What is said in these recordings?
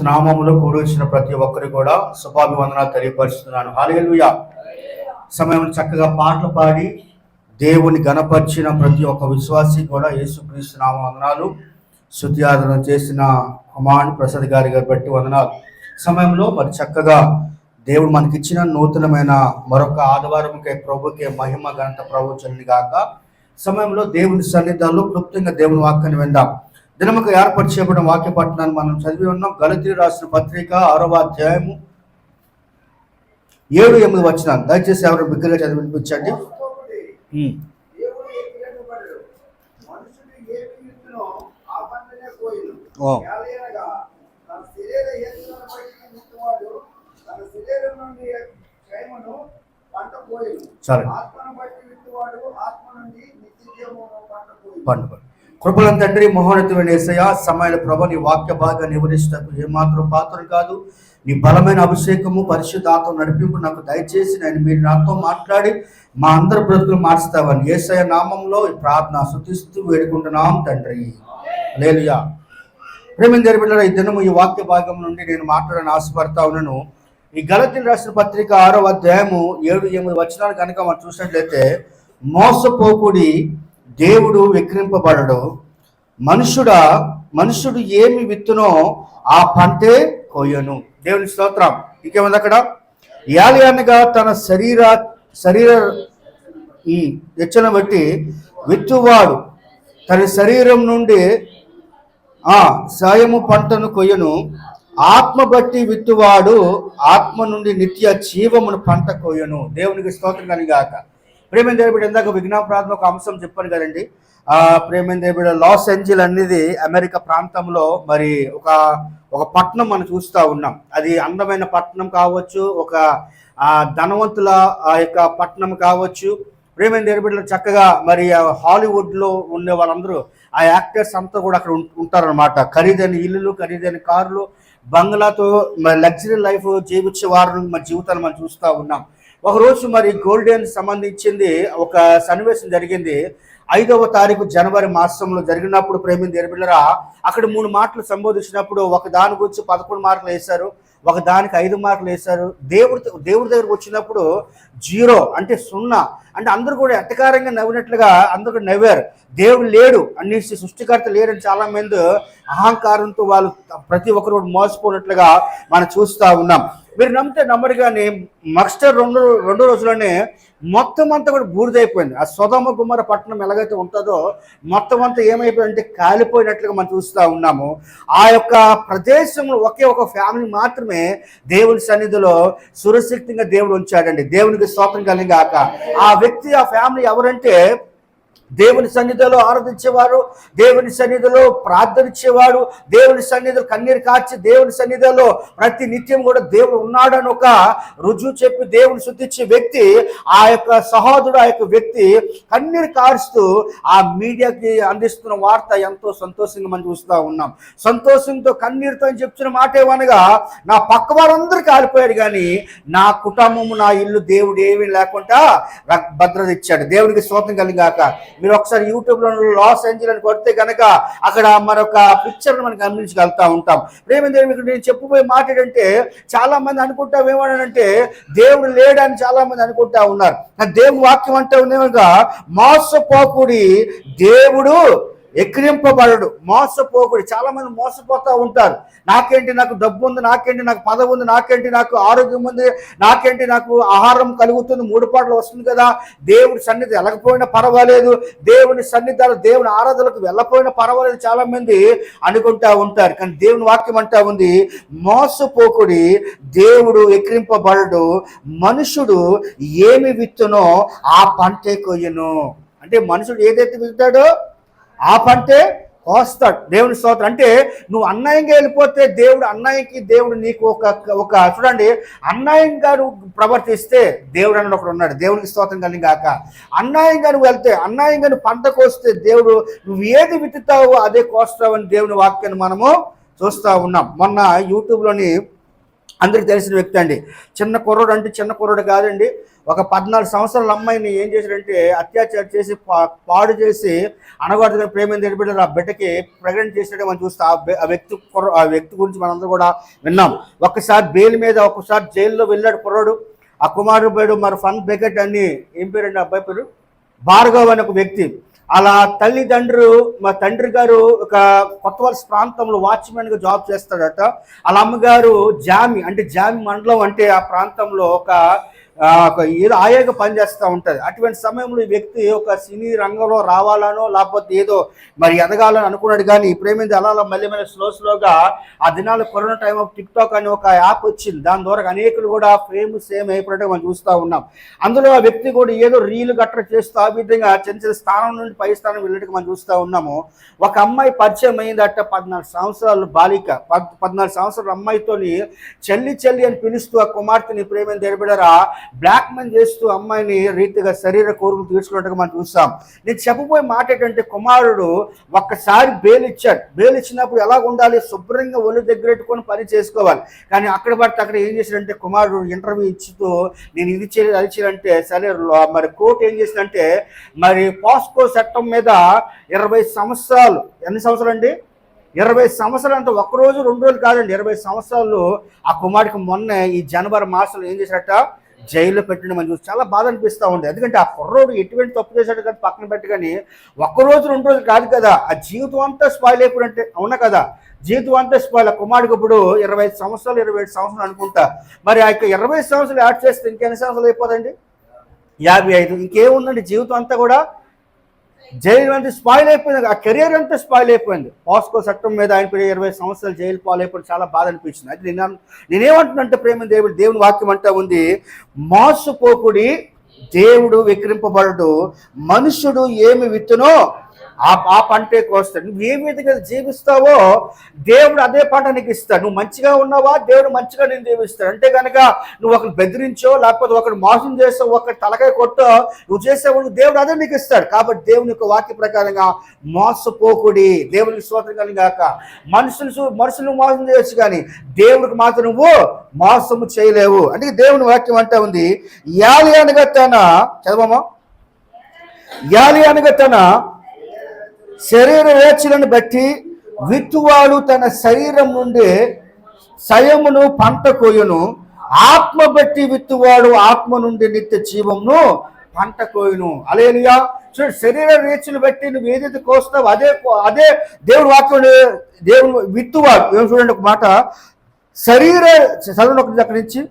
నామములో కూడొచ్చిన ప్రతి ఒక్కరికి కూడా శుభాభివందనాలు తెలియపరుస్తున్నాను. హల్లెలూయా. సమయం చక్కగా పాటలు పాడి దేవుని గణపరిచిన ప్రతి ఒక్క విశ్వాసి కూడా యేసుక్రీస్తు నామ వందనాలు. స్తుతి ఆరాధన చేసిన అమాన్ ప్రసాద్ గారి బట్టి వందనాలు. సమయంలో మరి చక్కగా దేవుడు మనకిచ్చిన నూతనమైన మరొక ఆదివారంకే ప్రభుకే మహిమ ఘనత ప్రవచనని గాక. సమయంలో దేవుని సన్నిధానంలో క్లుప్తంగా దేవుని వాక్యాన్ని విందాం. దినముకు ఏర్పరిచేయబడిన వాక్య పట్టణాన్ని మనం చదివి ఉన్నాం. గలతీ రాసిన పత్రిక 6వ అధ్యాయము 7-8 వచనాలు. దయచేసి ఎవరు బిగ్గరగా చదివి వినిపించండి. సరే, పంట కృపలం తండ్రి, మహోన్నతమైన యేసయ్య, సమయాల ప్రభ, నీ వాక్య భాగాన్ని వివరిస్తకు ఏమాత్రం పాత్ర కాదు. నీ బలమైన అభిషేకము పరిశుద్ధాత్మ నడిపింపు నాకు దయచేసి నేను మీరు నాతో మాట్లాడి మా అందరి బ్రతుకులు మార్చుతావని యేసయ్య నామంలో ఈ ప్రార్థన స్తుతిస్తూ వేడుకుంటున్నాం తండ్రి. హల్లెలూయా. ప్రేమ జరిపిన ఈ దినము ఈ వాక్య భాగం నుండి నేను మాట్లాడని ఆశపడతా ఉన్నాను. ఈ గలతీయులు రాసిన పత్రిక 6వ అధ్యాయము 7-8 వచనాలు కనుక మనం చూసినట్లయితే, మోసపోకుడి, దేవుడు విక్రింపబడడు, మనుషుడు ఏమి విత్తునో ఆ పంటే కొయ్యను. దేవుని స్తోత్రం. ఇంకేముంది అక్కడ? యాలయనగా తన శరీర ఈ వెచ్చన బట్టి విత్తువాడు తన శరీరం నుండి సాయము పంటను కొయ్యను, ఆత్మ బట్టి విత్తువాడు ఆత్మ నుండి నిత్య జీవమును పంట కొయ్యను. దేవునికి స్తోత్రం కనిగాక. ప్రేమ దేవుడు ఇందాక విజ్ఞాన ప్రార్థన ఒక అంశం చెప్పాను కదండి. ప్రేమ దేవుడు లాస్ ఏంజెల్ అనేది అమెరికా ప్రాంతంలో మరి ఒక పట్టణం మనం చూస్తూ ఉన్నాం. అది అందమైన పట్టణం కావచ్చు, ఒక ధనవంతుల ఆ యొక్క పట్టణం కావచ్చు. ప్రేమ దేవుడు చక్కగా మరి హాలీవుడ్లో ఉండే వాళ్ళందరూ ఆ యాక్టర్స్ అంతా కూడా అక్కడ ఉంటారనమాట. ఖరీదైన ఇల్లులు, ఖరీదైన కార్లు, బంగ్లాతో మరి లగ్జరీ లైఫ్ జీవించే వారు మన జీవితాన్ని మనం చూస్తూ ఉన్నాం. ఒకరోజు మరి గోల్డెన్ సంబంధించింది ఒక సన్నివేశం జరిగింది. 5వ తారీఖు జనవరి మాసంలో జరిగినప్పుడు ప్రేమిని దేనిపిల్లరా అక్కడ 3 మాటలు సంబోధించినప్పుడు ఒక దాని గురించి 11 మార్కులు వేశారు, ఒక దానికి 5 మార్కులు వేశారు. దేవుడి దగ్గరకు వచ్చినప్పుడు 0 అంటే 0 అంటే అందరూ కూడా ఎట్టకారంగా నవ్వినట్లుగా అందరూ కూడా నవ్వారు. దేవుడు లేడు అనేసి, సృష్టికర్త లేడని చాలా మంది అహంకారంతో వాళ్ళు ప్రతి ఒక్కరు మోసపోయినట్లుగా మనం చూస్తూ ఉన్నాం. మీరు నమ్మితే నమ్మరు కానీ మక్స్టర్ రెండు రోజుల్లోనే మొత్తం అంతా కూడా బూడిదైపోయింది. ఆ సొదొమ గుమ్మర పట్టణం ఎలాగైతే ఉంటుందో మొత్తం అంతా ఏమైపోయిందంటే కాలిపోయినట్లుగా మనం చూస్తూ ఉన్నాము. ఆ యొక్క ప్రదేశంలో ఒకే ఒక ఫ్యామిలీ మాత్రమే దేవుని సన్నిధిలో సురక్షితంగా దేవుడు ఉంచాడండి. దేవునికి స్తోత్రం కలిగాక. ఆ వ్యక్తి, ఆ ఫ్యామిలీ ఎవరంటే దేవుని సన్నిధిలో ఆరాధించేవారు, దేవుని సన్నిధిలో ప్రార్థనించేవాడు, దేవుని సన్నిధిలో కన్నీరు కార్చి దేవుని సన్నిధిలో ప్రతి నిత్యం కూడా దేవుడు ఉన్నాడని ఒక రుజువు చెప్పి దేవుని స్తుతించే వ్యక్తి, ఆ యొక్క సహోదరుడు, ఆ యొక్క వ్యక్తి కన్నీరు కారుస్తూ ఆ మీడియాకి అందిస్తున్న వార్త ఎంతో సంతోషంగా మనం చూస్తూ ఉన్నాం. సంతోషంతో కన్నీరుతో అని చెప్తున్న మాట ఏమనగా, నా పక్క వారందరూ కాలిపోయారు కానీ నా కుటుంబము, నా ఇల్లు దేవుడు ఏమీ లేకుండా భద్రత ఇచ్చాడు. దేవునికి స్తోత్రం కలిగాక. మీరు ఒకసారి యూట్యూబ్లో లాస్ ఏంజెల్ అని కొడితే కనుక అక్కడ మరొక పిక్చర్ని మనం గమనించగలుగుతూ ఉంటాం. ప్రేమ దేవుడు నేను చెప్పబోయే మాట ఏంటంటే, చాలా మంది అనుకుంటా ఏమన్నానంటే దేవుడు లేడని చాలా మంది అనుకుంటా ఉన్నారు. దేవుని వాక్యం అంటే ఉన్నగా, మోసపోకుడి, దేవుడు ఎక్కిరింపబడడు. మోసపోకుడి. చాలా మంది మోసపోతూ ఉంటారు. నాకేంటి, నాకు డబ్బు ఉంది, నాకేంటి నాకు పదవి ఉంది, నాకేంటి నాకు ఆరోగ్యం ఉంది, నాకేంటి నాకు ఆహారం కలుగుతుంది, 3 పూటలు వస్తుంది కదా, దేవుడి సన్నిధి వెళ్ళకపోయినా పర్వాలేదు, దేవుని సన్నిధాలు దేవుని ఆరాధనలకు వెళ్ళకపోయినా పర్వాలేదు చాలా మంది అనుకుంటా ఉంటారు. కానీ దేవుని వాక్యం అంటా ఉంది, మోసపోకుడి, దేవుడు ఎక్కిరింపబడడు, మనుషుడు ఏమి విత్తునో ఆ పంటే కొయ్యను. అంటే మనుషుడు ఏదైతే విత్తాడో ఆ పంటే కోస్తాడు. దేవుని స్తోత్రం. అంటే నువ్వు అన్యాయంగా వెళ్ళిపోతే దేవుడు నీకు ఒక చూడండి, అన్యాయంగా నువ్వు ప్రవర్తిస్తే దేవుడు అన్నది ఒకడు ఉన్నాడు. దేవునికి స్తోత్రం కలిగాక. అన్యాయంగా నువ్వు వెళ్తే, అన్యాయంగా నువ్వు పంట కోస్తే దేవుడు నువ్వు ఏది విత్తుతావో అదే కోస్తావని దేవుని వాక్యాన్ని మనము చూస్తూ ఉన్నాం. మొన్న యూట్యూబ్లోని అందరికి తెలిసిన వ్యక్తి అండి. చిన్న కుర్రోడు అంటే చిన్న కుర్రోడు కాదండి. ఒక 14 సంవత్సరాల అమ్మాయిని ఏం చేశాడంటే అత్యాచారం చేసి పాడు చేసి అనగాడుగా ప్రేమ తెలిపెట్టారు. ఆ బిడ్డకి ప్రెగ్నెంట్ చేసినట్టు మనం చూస్తే ఆ వ్యక్తి గురించి మనందరూ కూడా విన్నాం. ఒక్కసారి బెయిల్ మీద ఒక్కసారి జైల్లో వెళ్ళాడు కుర్రోడు. ఆ కుమారుడు పేరు మరి ఫన్ బెకెట్ అని ఏం పేరండి అబ్బాయి పేరు, భార్గవ్ అనే ఒక వ్యక్తి. అలా మా తండ్రి గారు ఒక కొత్తవలస ప్రాంతంలో వాచ్మెన్గా జాబ్ చేస్తాడట. వాళ్ళ అమ్మగారు జామి మండలం అంటే ఆ ప్రాంతంలో ఒక ఏదో ఆయాగా పనిచేస్తూ ఉంటుంది. అటువంటి సమయంలో ఈ వ్యక్తి ఒక సినీ రంగంలో రావాలనో లేకపోతే ఏదో మరి ఎదగాలని అనుకున్నాడు. కానీ ఇప్పుడేమైంది అలా మళ్ళీ స్లోగా ఆ దినాలు corona time of tick talk అని ఒక యాప్ వచ్చింది. దాని ద్వారా అనేకులు కూడా ఫేమస్ అయిపోయినట్టు మనం చూస్తూ ఉన్నాం. అందులో ఆ వ్యక్తి కూడా ఏదో రీలు గట్ర చేస్తూ ఆ విధంగా చిన్న స్థానం నుండి పై స్థానం వెళ్ళినట్టు మనం చూస్తూ ఉన్నాము. ఒక అమ్మాయి పరిచయం అయిందట. 14 సంవత్సరాలు బాలిక, 14 సంవత్సరాల అమ్మాయితోని చెల్లి అని పిలుస్తూ ఆ కుమార్తెని ప్రేమని తెరబెడరా బ్లాక్ మెయిల్ చేస్తూ అమ్మాయిని రీతిగా శరీర కోరికలు తీర్చుకున్నట్టుగా మనం చూస్తాం. నేను చెప్పబోయే మాట ఏంటంటే కుమారుడు ఒక్కసారి బెయిల్ ఇచ్చాడు. బెయిల్ ఇచ్చినప్పుడు ఎలా ఉండాలి, శుభ్రంగా ఒళ్ళు దగ్గరెట్టుకొని పని చేసుకోవాలి. కానీ అక్కడ పడితే అక్కడ ఏం చేశాడంటే కుమారుడు ఇంటర్వ్యూ ఇచ్చుతూ నేను ఇది చేయాలి అది చేయాలంటే సరే మరి కోర్టు ఏం చేసిందంటే మరి పాస్కో చట్టం మీద 20 సంవత్సరాలు, ఎన్ని సంవత్సరాలు అండి, 20 సంవత్సరాలు అంటే ఒక్కరోజు 2 రోజులు కాదండి, 20 సంవత్సరాలు ఆ కుమారుడికి మొన్న ఈ జనవరి మాసంలో ఏం చేశారట జైల్లో పెట్టిన మనం చూసి చాలా బాధ అనిపిస్తూ ఉంది. ఎందుకంటే ఆ కుర్రోడు ఎటువంటి తప్పు చేశాడు కానీ పక్కన పెట్టి కానీ ఒక్కరోజు 2 రోజులు కాదు కదా, ఆ జీవితం అంతా స్పాయిల్ అయిపోయినట్టే. అవునా కదా, జీవితం అంతా స్పాయిల్. కుమారుడికి ఇప్పుడు 25 సంవత్సరాలు 27 సంవత్సరాలు అనుకుంటా. మరి ఆ యొక్క 20 సంవత్సరాలు యాడ్ చేస్తే ఇంకెన్ని సంవత్సరాలు అయిపోదండి, 55. ఇంకేముందండి, జీవితం అంతా కూడా జైలు అంతా స్పాయిల్ అయిపోయింది. ఆ కెరీర్ అంతా స్పాయిల్ అయిపోయింది. పాస్కో చట్టం మీద ఆయన 20 సంవత్సరాలు జైలు పాలైపోయి చాలా బాధ అనిపించింది. అయితే నేనేమంటున్నానంటే ప్రేమ దేవుని వాక్యం అంటా ఉంది, మోసపోకుడి దేవుడు విక్రింపబడడు, మనుషుడు ఏమి విత్తునో ఆ పంటే కోస్తాడు. నువ్వు ఏ విధంగా జీవిస్తావో దేవుడు అదే పంట నీకు ఇస్తాడు. నువ్వు మంచిగా ఉన్నావా దేవుడు మంచిగా నేను దీవిస్తాడు. అంటే కనుక నువ్వు ఒకరు బెదిరించో లేకపోతే ఒకరు మోసం చేసావు, ఒకరు తలకాయ కొట్టో నువ్వు చేసేవాడు దేవుడు అదే నీకు ఇస్తాడు. కాబట్టి దేవుని యొక్క వాక్య ప్రకారంగా మోసపోకుడి, దేవునికి స్తోత్రం కలిగాక. మనుషులు మోసం చేయొచ్చు కానీ దేవుడికి మాత్రం నువ్వు మోసము చేయలేవు. అంటే దేవుని వాక్యం అంటా ఉంది, యాలి అనగా చదవమా, యాలి అనగా శరీర వేచలను బట్టి విత్తువాడు తన శరీరం నుండి సయమును పంట కోయును, ఆత్మ బట్టి విత్తువాడు ఆత్మ నుండి నిత్య జీవమును పంట కోయును. హల్లెలూయా. చూడు, శరీర రేచులు బట్టి నువ్వు ఏదైతే కోస్తావు అదే దేవుడు వాక్యం. దేవుడు విత్తువాడు ఏం చూడండి ఒక మాట, చదవండి ఒక దగ్గర నుంచి,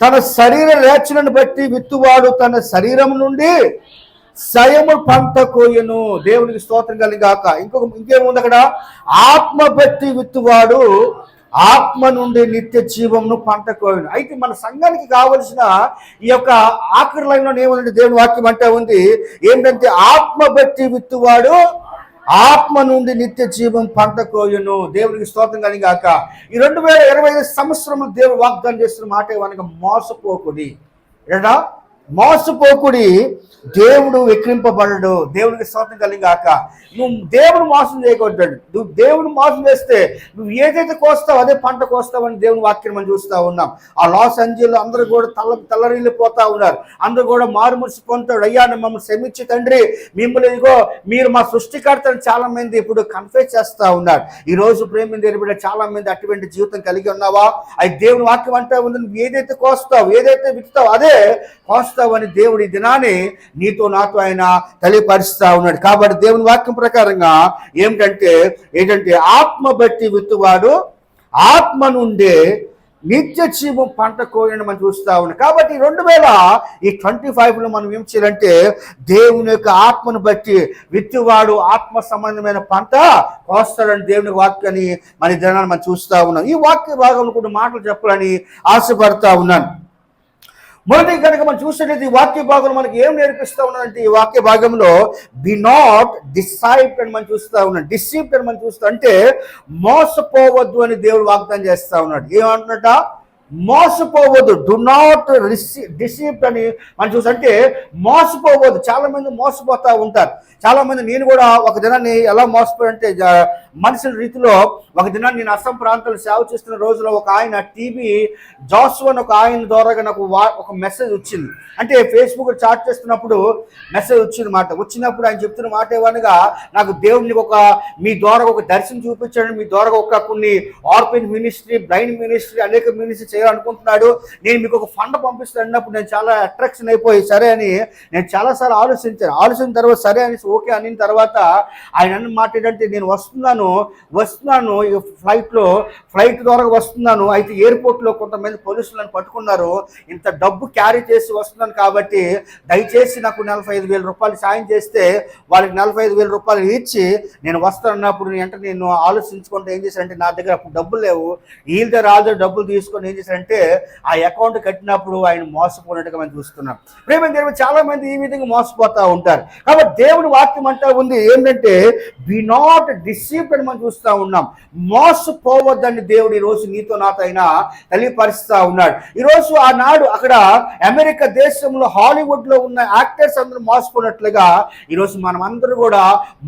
తన శరీర రేచులను బట్టి విత్తువాడు తన శరీరం నుండి సయము పంట కోయను. దేవునికి స్తోత్రం కలిగాక. ఇంకేముంది అక్కడ, ఆత్మ బట్టి విత్తువాడు ఆత్మ నుండి నిత్య జీవమును పంట కోయను. అయితే మన సంఘానికి కావలసిన ఈ యొక్క ఆఖరి లైన్లో ఏముందంటే దేవుని వాక్యం అంటే ఉంది ఏంటంటే, ఆత్మ బట్టి విత్తువాడు ఆత్మ నుండి నిత్య జీవం పంట కోయును. దేవునికి స్తోత్రం కలిగాక. ఈ 2025 సంవత్సరంలో దేవుడు వాగ్దానం చేస్తున్న మాట ఏమనగా మోసపోకుడి. మోసపోకుడి, దేవుడు విక్రింపబడడు. దేవునికి స్తోత్రం కలిగాక. నువ్వు దేవుడు మోసం చేయకూడదు. నువ్వు దేవుడు మోసం చేస్తే నువ్వు ఏదైతే కోస్తావు అదే పంట కోస్తావని దేవుని వాక్యం మనం చూస్తూ ఉన్నాం. ఆ లాస్ ఏంజెల్స్ అందరూ కూడా తల్లరిల్లిపోతా ఉన్నారు. అందరూ కూడా మారుమూర్చి పొందుతాడు, అయ్యా మమ్మల్ని క్షమించి తండ్రి, మిమ్మల్ని ఇదిగో మీరు మా సృష్టికర్తని చాలా మంది ఇప్పుడు కన్ఫెస్ చేస్తూ ఉన్నారు. ఈ రోజు ప్రేమ తెలిపి చాలా మంది అటువంటి జీవితం కలిగి ఉన్నావా? అది దేవుని వాక్యం అంటే ఉంది, నువ్వు ఏదైతే కోస్తావు ఏదైతే విత్తుతావు అదే కోస్తావని దేవుడి దినాన్ని నీతో నాతో ఆయన తెలియపరుస్తా ఉన్నాడు. కాబట్టి దేవుని వాక్యం ప్రకారంగా ఏంటంటే ఆత్మ బట్టి విత్తువాడు ఆత్మ నుండే నిత్య జీవం పంట కోయని మనం చూస్తూ ఉన్నాం. కాబట్టి 2025లో మనం ఏం చేయాలంటే దేవుని యొక్క ఆత్మను బట్టి విత్తువాడు ఆత్మ సంబంధమైన పంట కోస్తాడని దేవుని వాక్యాన్ని మన దినాన్ని మనం చూస్తూ ఉన్నాం. ఈ వాక్య భాగంలో కొన్ని మాటలు చెప్పాలని ఆశపడతా ఉన్నాను. మొదటి కనుక మనం చూసినట్లయితే ఈ వాక్య భాగంలో మనకి ఏం నేర్పిస్తా ఉన్నదంటే, ఈ వాక్య భాగంలో బి నాట్ డిసైప్డ్ అని మనం చూస్తూ ఉన్నాడు. డిసీప్డ్ అని మనం చూస్తూ అంటే మోసపోవద్దు అని దేవుడు వాగ్దానం చేస్తూ ఉన్నాడు. ఏమంటున్నట, మోసపోవద్దు. డు నాట్ డిసీవ్ అని మనం చూసంటే మోసపోవద్దు. చాలా మంది మోసపోతూ ఉంటారు. చాలా మంది, నేను కూడా ఒక దినాన్ని ఎలా మోసపోయానంటే, మనుషుల రీతిలో ఒక దినాన్ని నేను అస్సాం ప్రాంతాల్లో సేవ చేస్తున్న రోజులో ఒక ఆయన టీవీ జాషువా అని ఒక ఆయన ద్వారా నాకు ఒక మెసేజ్ వచ్చింది. అంటే ఫేస్బుక్ చాట్ చేస్తున్నప్పుడు మెసేజ్ వచ్చింది మాట. వచ్చినప్పుడు ఆయన చెప్తున్న మాట ఏమనగా, నాకు దేవుడిని మీ ద్వారా ఒక దర్శనం చూపించాడు, మీ ద్వారా ఒక కొన్ని ఆర్ఫన్ మినిస్ట్రీ, బ్లైండ్ మినిస్ట్రీ, అనేక మినిస్ట్రీ చేయాలనుకుంటున్నాడు, నేను మీకు ఒక ఫండ్ పంపిస్తాను అన్నప్పుడు నేను చాలా అట్రాక్షన్ అయిపోయి సరే అని నేను చాలాసార్లు ఆలోచించిన తర్వాత సరే అని ఓకే అనిన తర్వాత ఆయన అన్న మాట ఏంటంటే, నేను వస్తున్నాను ఫ్లైట్ ద్వారా వస్తున్నాను, అయితే ఎయిర్పోర్ట్లో కొంతమంది పోలీసులు నన్ను పట్టుకున్నారు, ఇంత డబ్బు క్యారీ చేసి వస్తున్నాను కాబట్టి దయచేసి నాకు 45,000 రూపాయలు సాయం చేస్తే వాళ్ళకి 45,000 రూపాయలు ఇచ్చి నేను వస్తానన్నప్పుడు నేను ఆలోచించుకుంటే ఏం చేశానంటే, నా దగ్గర అప్పుడు డబ్బులు లేవు, వీళ్ళ దగ్గర డబ్బులు తీసుకొని ఏం చేశారంటే ఆ అకౌంట్ కట్టినప్పుడు ఆయన మోసపోయినట్టుగా మనం చూస్తున్నాం. ప్రేమ చాలా మంది ఈ విధంగా మోసపోతూ ఉంటారు. కాబట్టి దేవుని వాక్యం అంటా ఉంది ఏంటంటే, బి నాట్ డిసీవ్డ్ అని మనం చూస్తూ ఉన్నాం. మోసపోవద్దని దేవుడు ఈరోజు నీతో నాతో అయినా తెలియపరుస్తూ ఉన్నాడు. ఈరోజు ఆనాడు అక్కడ అమెరికా దేశంలో హాలీవుడ్లో ఉన్న యాక్టర్స్ అందరూ మోసపోయినట్లుగా ఈరోజు మనం అందరూ కూడా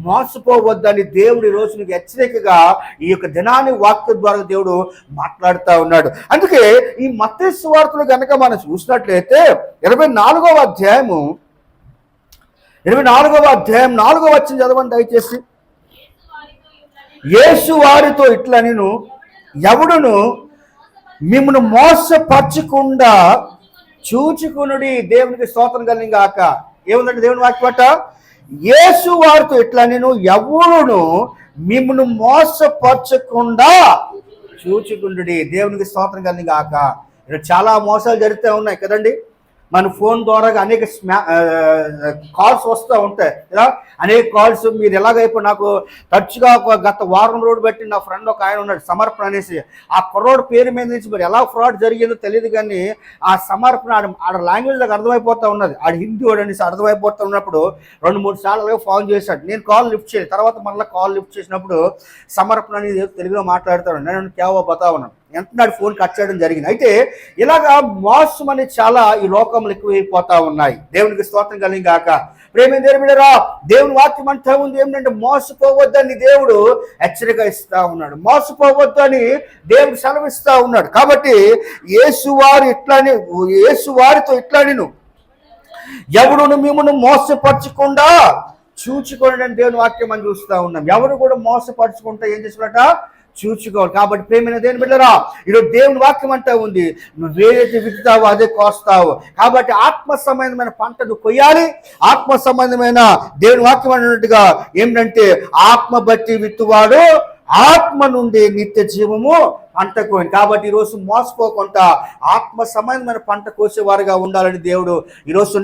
మోసపోవద్దని దేవుడు ఈరోజు నీకు హెచ్చరికగా ఈ యొక్క దినాన్ని వాక్యం ద్వారా దేవుడు మాట్లాడుతూ ఉన్నాడు. అందుకే ఈ మత్తయి సువార్తలు కనుక మనం చూసినట్లయితే 24వ అధ్యాయము 4వ వచనం చదవండి దయచేసి. యేసు వారితో ఇట్లా, నేను ఎవడును మిమ్మల్ని మోసపరచకుండా చూచుకునుడి. దేవునికి స్తోత్రం కలిగిన గాక. ఏముందంటే దేవుని వాక్యమట, యేసు వారితో ఇట్లా, నేను ఎవడును మిమ్మల్ని మోసపరచకుండా చూచుకుండుడి. దేవునికి స్తోత్రం కలిగిన గాక. ఇక్కడ చాలా మోసాలు జరుగుతూ ఉన్నాయి కదండి. మన ఫోన్ ద్వారా అనేక కాల్స్ వస్తూ ఉంటాయి ఇలా అనేక కాల్స్. మీరు ఎలాగైపో నాకు తరచుగా గత వారం రోజు బట్టి నా ఫ్రెండ్ ఒక ఆయన ఉన్నాడు, సమర్పణ అనేసి. ఆ కుర్రోడు పేరు మీద నుంచి మరి ఎలా ఫ్రాడ్ జరిగిందో తెలియదు, కానీ ఆ సమర్పణ ఆడ లాంగ్వేజ్ నాకు అర్థమైపోతూ ఉన్నది. ఆడ హిందీ వాడు అనేసి అర్థమైపోతూ ఉన్నప్పుడు 2-3 సార్లు ఫోన్ చేశాడు. నేను కాల్ లిఫ్ట్ చేయలేదు. తర్వాత మళ్ళీ కాల్ లిఫ్ట్ చేసినప్పుడు సమర్పణ అనేది తెలుగులో మాట్లాడుతాను. నేను కేవో బతావున్నాను ఎంతనాడు ఫోన్ కట్ చేయడం జరిగింది. అయితే ఇలాగా మోసం అనేది చాలా ఈ లోకంలో ఎక్కువైపోతా ఉన్నాయి. దేవునికి స్తోత్రం కలిగిన గాక. ప్రేమ దేవుడిరా, దేవుని వాక్యం అంటా ఉంది ఏమిటంటే, మోసపోవద్దని దేవుడు హెచ్చరిక ఇస్తా ఉన్నాడు, మోసపోవద్దని దేవుడు సెలవిస్తా ఉన్నాడు. కాబట్టి యేసు వారితో ఇట్లా, నేను ఎవడును మిమ్మల్ని మోసపరచకుండా చూచుకోండి అని దేవుని వాక్యం అని చూస్తూ ఉన్నాం. ఎవరు కూడా మోసపరచుకుంటా ఏం చేసినట చూచుకోవాలి. కాబట్టి ప్రేమైన దేవుని బిడ్డలారా, ఈరోజు దేవుని వాక్యం అంటా ఉంది, నువ్వేదైతే విత్తుతావో అదే కోస్తావు. కాబట్టి ఆత్మ సంబంధమైన పంటను కొయ్యాలి. ఆత్మ సంబంధమైన దేవుని వాక్యం అన్నట్టుగా ఏమిటంటే, ఆత్మ బట్టి విత్తువాడు ఆత్మ నుండి నిత్య జీవము పంట కోయింది. కాబట్టి ఈరోజు మోసపోకుండా ఆత్మ సంబంధమైన పంట కోసేవారుగా ఉండాలని దేవుడు ఈరోజు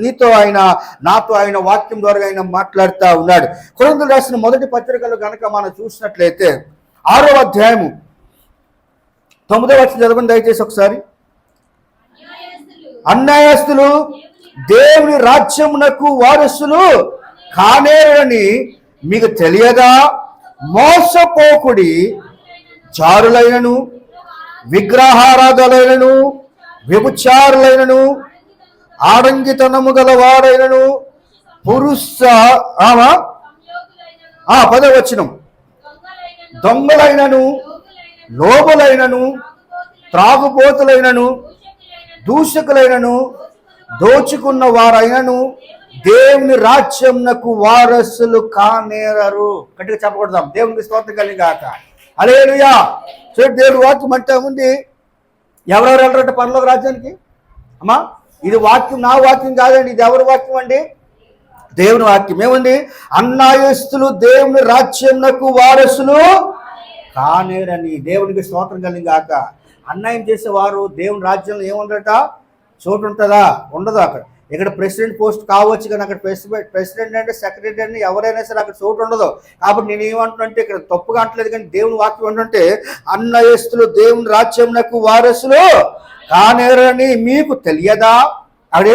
నాతో ఆయన వాక్యం ద్వారా ఆయన మాట్లాడుతూ ఉన్నాడు. కొరింథీయులకు రాసిన మొదటి పత్రికలో కనుక మనం చూసినట్లయితే 6వ అధ్యాయము 9వ వచనం చదవండి దయచేసి ఒకసారి. అన్యాయస్తులు దేవుని రాజ్యమునకు వారసులు కానేరని మీకు తెలియదా? మోసపోకుడి. జారులైనను, విగ్రహారాధులైనను, వ్యభిచారులైనను, ఆడంగితనము గలవాడైనను, పురుష 10వ వచనం, దొంగలైనను, లోబులైనను, త్రాగుబోతులైనను, దూషకులైనను, దోచుకున్న వారైనను దేవుని రాజ్యంనకు వారసులు కానేరరు. గట్టిగా చెప్పకూడదాం. దేవునికి స్తోత్రం కలిగిన గాక. హల్లెలూయా. చూడండి, దేవుని వాక్యం అంటే ఉంది, ఎవరెవరు వెళ్ళరంటే పరలోక రాజ్యానికి. అమ్మా, ఇది వాక్యం నా వాక్యం కాదండి, ఇది ఎవరి వాక్యం అండి? దేవుని వాక్యం. ఏముంది? అన్యాయస్తులు దేవుని రాజ్యంనకు వారసులు కానేరని. దేవునికి స్తోత్రం కలిగిన గాక. అన్యాయం చేసేవారు దేవుని రాజ్యంలో ఏముందట? చోటు ఉంటుందా? ఉండదు. ఇక్కడ ప్రెసిడెంట్ పోస్ట్ కావచ్చు, కానీ అక్కడ ప్రెసిడెంట్ అంటే సెక్రటరీ అంటే ఎవరైనా సరే అక్కడ చోటు ఉండదు. కాబట్టి నేను ఏమంటున్నానంటే, ఇక్కడ తప్పుగా అంటలేదు, కానీ దేవుని వాక్యం ఏంటంటే, అన్యాయస్తులు దేవుని రాజ్యంనకు వారసులు కానేరని మీకు తెలియదా? అదే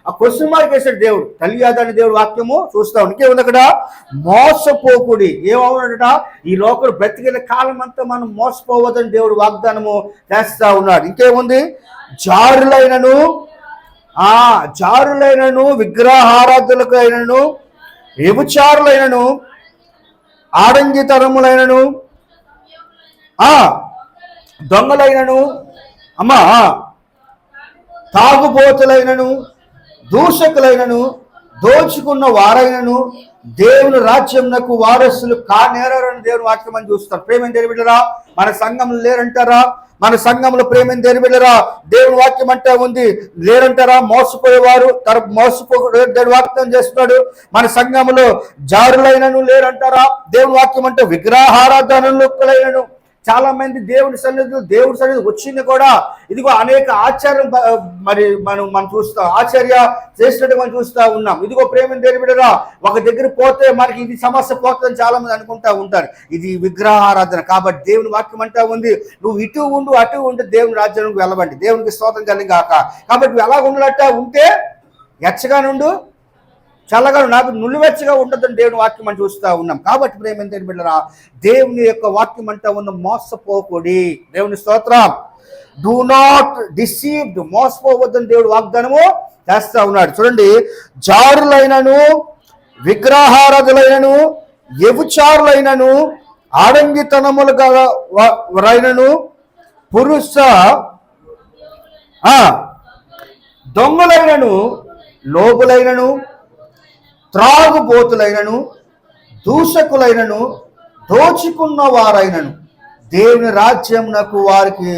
ఆ క్వశ్చన్ మార్క్ వేసాడు దేవుడు. తల్లి ఆదాని దేవుడు వాక్యము చూస్తాం. ఇంకేముంది అక్కడ? మోసపోకుడి. ఏమవునట? ఈ లోకం బ్రతికిన కాలం అంతా మనం మోసపోవద్దని దేవుడు వాగ్దానము చేస్తా ఉన్నాడు. ఇంకేముంది? జారులైనను విగ్రహారాధులకైనను వ్యభిచారులైనను ఆడంగితరములైనను దొంగలైనను తాగుబోతులైనను దూషకులైనను దోచుకున్న వారైనను దేవుని రాజ్యంనకు వారసులు కానేరని దేవుని వాక్యం అని చూస్తారు. ప్రేమని తెలియబిడ్డరా? మన సంఘంలో లేరంటారా? మన సంఘంలో ప్రేమని తెలియబిడ్డరా? దేవుని వాక్యం అంటే ఉంది. లేరంటారా? మోసపోయేవారు దేవుని వాక్యం చేస్తున్నాడు. మన సంఘంలో జారులైనను లేరంటారా? దేవుని వాక్యం అంటే విగ్రహారాధనలైనను చాలా మంది దేవుడి సన్నిధి వచ్చింది కూడా. ఇదిగో అనేక ఆచార్యం మనం చూస్తాం, ఆచార్య చేసినట్టు మనం చూస్తూ ఉన్నాం. ఇదిగో ప్రేమని తెలియబిడ్డరా? ఒక దగ్గర పోతే మనకి ఇది సమస్య పోతుందని చాలా మంది అనుకుంటా ఉంటారు. ఇది విగ్రహారాధన. కాబట్టి దేవుని వాక్యం అంటా ఉంది, నువ్వు ఇటు ఉండు అటు ఉంటే దేవుని రాజ్యానికి వెళ్ళబండి. దేవునికి స్తోత్రం కలిగాక. కాబట్టి నువ్వు ఎలా ఉండాలట? ఉంటే ఎచ్చగా నుండు, చల్లగా నాకు నులివెచ్చగా ఉంటుందని దేవుని వాక్యం అని చూస్తూ ఉన్నాం. కాబట్టి ప్రేమ బిడ్డరా, దేవుని యొక్క వాక్యం అంటా ఉన్న మోసపోకుడి. దేవుని స్తోత్రం. Do not deceived. మోసపోవద్దని దేవుడు వాగ్దానము చేస్తా ఉన్నాడు. చూడండి, జారులైనను విగ్రహారాధులైనను వ్యభిచారులైనను ఆడంగితనములు గలరైనను పురుష దొంగలైనను లోబులైనను త్రాగుబోతులైనను దూషకులైనను దోచుకున్న వారైనను దేవుని రాజ్యంనకు వారికి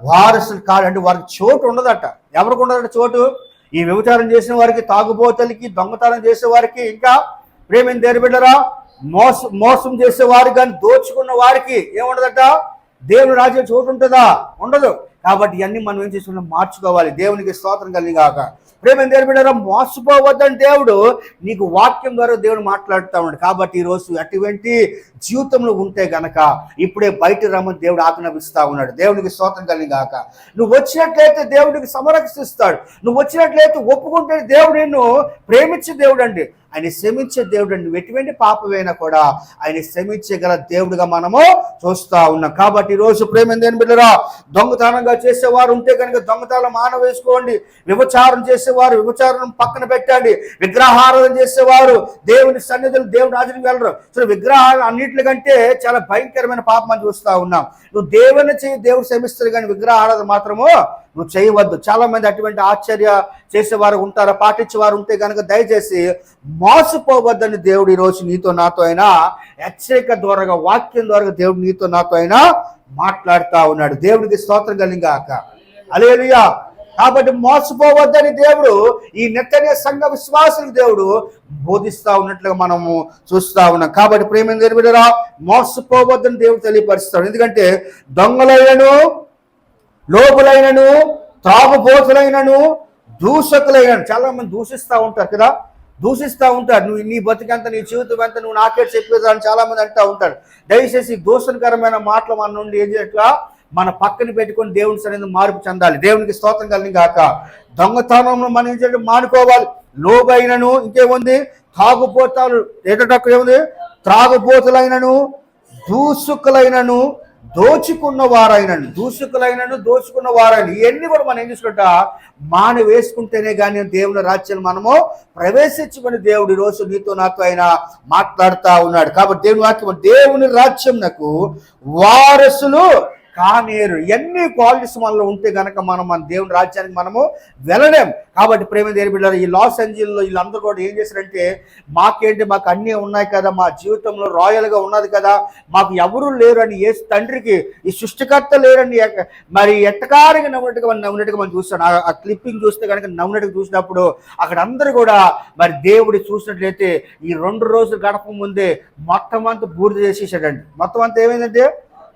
వారసులు కాదంటే వారికి చోటు ఉండదట. ఎవరికి ఉండదట చోటు? ఈ వ్యభిచారం చేసిన వారికి, తాగుబోతులకి, దొంగతనం చేసే వారికి, ఇంకా ప్రేమని తెలియబిడ్డరా? మోసం చేసే వారికి కానీ దోచుకున్న వారికి ఏముండదట? దేవుని రాజ్యం చోటు ఉంటుందా? ఉండదు. కాబట్టి ఇవన్నీ మనం ఏం చేసుకుంటాం? మార్చుకోవాలి. దేవునికి స్తోత్రం కలిగాక. ప్రేమని తెలియబిడ్డరా? మోసపోవద్దని దేవుడు నీకు వాక్యం ద్వారా దేవుడు మాట్లాడుతూ ఉన్నాడు. కాబట్టి ఈరోజు అటువంటి జీవితంలో ఉంటే గనక ఇప్పుడే బయట రమ్మని దేవుడు ఆజ్ఞాపిస్తా ఉన్నాడు. దేవునికి స్తోత్రం కలిగాక. నువ్వు వచ్చినట్లయితే దేవుడికి సంరక్షిస్తాడు. నువ్వు వచ్చినట్లయితే ఒప్పుకుంటే దేవుడు నిన్ను ప్రేమించే దేవుడు అండి. ఆయన క్షమించే దేవుడు అండి. ఎటువంటి పాపమైనా కూడా ఆయన క్షమించగల దేవుడుగా మనము చూస్తూ ఉన్నాం. కాబట్టి ఈరోజు ప్రేమని దేని బిడ్డరా? దొంగతనంగా చేసేవారు ఉంటే కనుక దొంగతనం మానవేసుకోండి. వ్యభిచారం చేసేవారు వ్యభిచారం పక్కన పెట్టండి. విగ్రహారాధన చేసేవారు దేవుని సన్నిధులు దేవుని రాజ్యానికి వెళ్ళరు. సో విగ్రహాలు అన్నింటికంటే చాలా భయంకరమైన పాపం అని చూస్తూ ఉన్నాం. నువ్వు దేవుని చేయి, దేవుడు క్షమిస్తారు, కానీ విగ్రహారాధన మాత్రము నువ్వు చేయవద్దు. చాలా మంది అటువంటి ఆశ్చర్య చేసేవారు ఉంటారు, పాటించేవారు ఉంటే కనుక దయచేసి మోసపోవద్దని దేవుడు ఈరోజు నీతో నాతో అయినా హెచ్చరిక ద్వారా, వాక్యం ద్వారా దేవుడు నీతో నాతో అయినా మాట్లాడుతూ ఉన్నాడు. దేవుడికి స్తోత్రం కలిగాక. హల్లెలూయా. కాబట్టి మోసపోవద్దని దేవుడు ఈ నెత్తనే సంఘ విశ్వాసులకు దేవుడు బోధిస్తా ఉన్నట్లుగా మనము చూస్తా ఉన్నాం. కాబట్టి ప్రేమ బిడ్డరా, మోసపోవద్దని దేవుడు తెలియపరుస్తాడు. ఎందుకంటే దొంగలైనను లోబులైనను తాగుబోతులైనను దూషకులైనను, చాలా మంది దూషిస్తూ ఉంటారు కదా, దూషిస్తూ ఉంటారు. నువ్వు నీ బతికంత, నీ జీవితం ఎంత, నువ్వు నాకే చెప్పేదని చాలా మంది అంటూ ఉంటారు. దయచేసి దూషణకరమైన మాటలు మన నుండి ఏం చేయట్లా మన పక్కన పెట్టుకొని దేవుని సన్నిధిలో మార్పు చెందాలి. దేవునికి స్తోత్రం కలిగాక. దొంగతనంలో మనం ఏం చేయడం మానుకోవాలి. లోబైనను, ఇంకేముంది? తాగుబోతాలు, ఏమిది? త్రాగుబోతులైనను దూషకులైనను దోచుకున్న వారైనను, దోచుకున్న వారైన, ఇవన్నీ కూడా మనం ఏం చేసుకుంటా మాని వేసుకుంటేనే కానీ దేవుని రాజ్యాన్ని మనము ప్రవేశించమని దేవుడు ఈరోజు నీతో నాతో ఆయన మాట్లాడుతూ ఉన్నాడు. కాబట్టి దేవుని వాక్యం, దేవుని రాజ్యంనకు వారసులు కానేరు. ఎన్ని క్వాలిటీస్ మనలో ఉంటే కనుక మనం మన దేవుని రాజ్యానికి మనము వెళ్ళలేం. కాబట్టి ప్రేమ దేవుని బిడ్డలారా, ఈ లాస్ ఏంజల్స్లో వీళ్ళందరూ కూడా ఏం చేశారంటే, మాకు అన్నీ ఉన్నాయి కదా, మా జీవితంలో రాయల్గా ఉన్నది కదా, మాకు ఎవరు లేరు అని ఏ తండ్రికి ఈ సృష్టికర్త లేరని మరి ఎట్టకారంగా నవ్వునట్టుగా మనం చూస్తాం. ఆ క్లిప్పింగ్ చూస్తే కనుక నవ్వునట్టుగా చూసినప్పుడు అక్కడ అందరూ కూడా మరి దేవుడు చూసినట్లయితే ఈ 2 రోజులు గడప ముందే మొత్తం అంతా బూడిద చేసేసాడండి. మొత్తం అంతా ఏమైందంటే,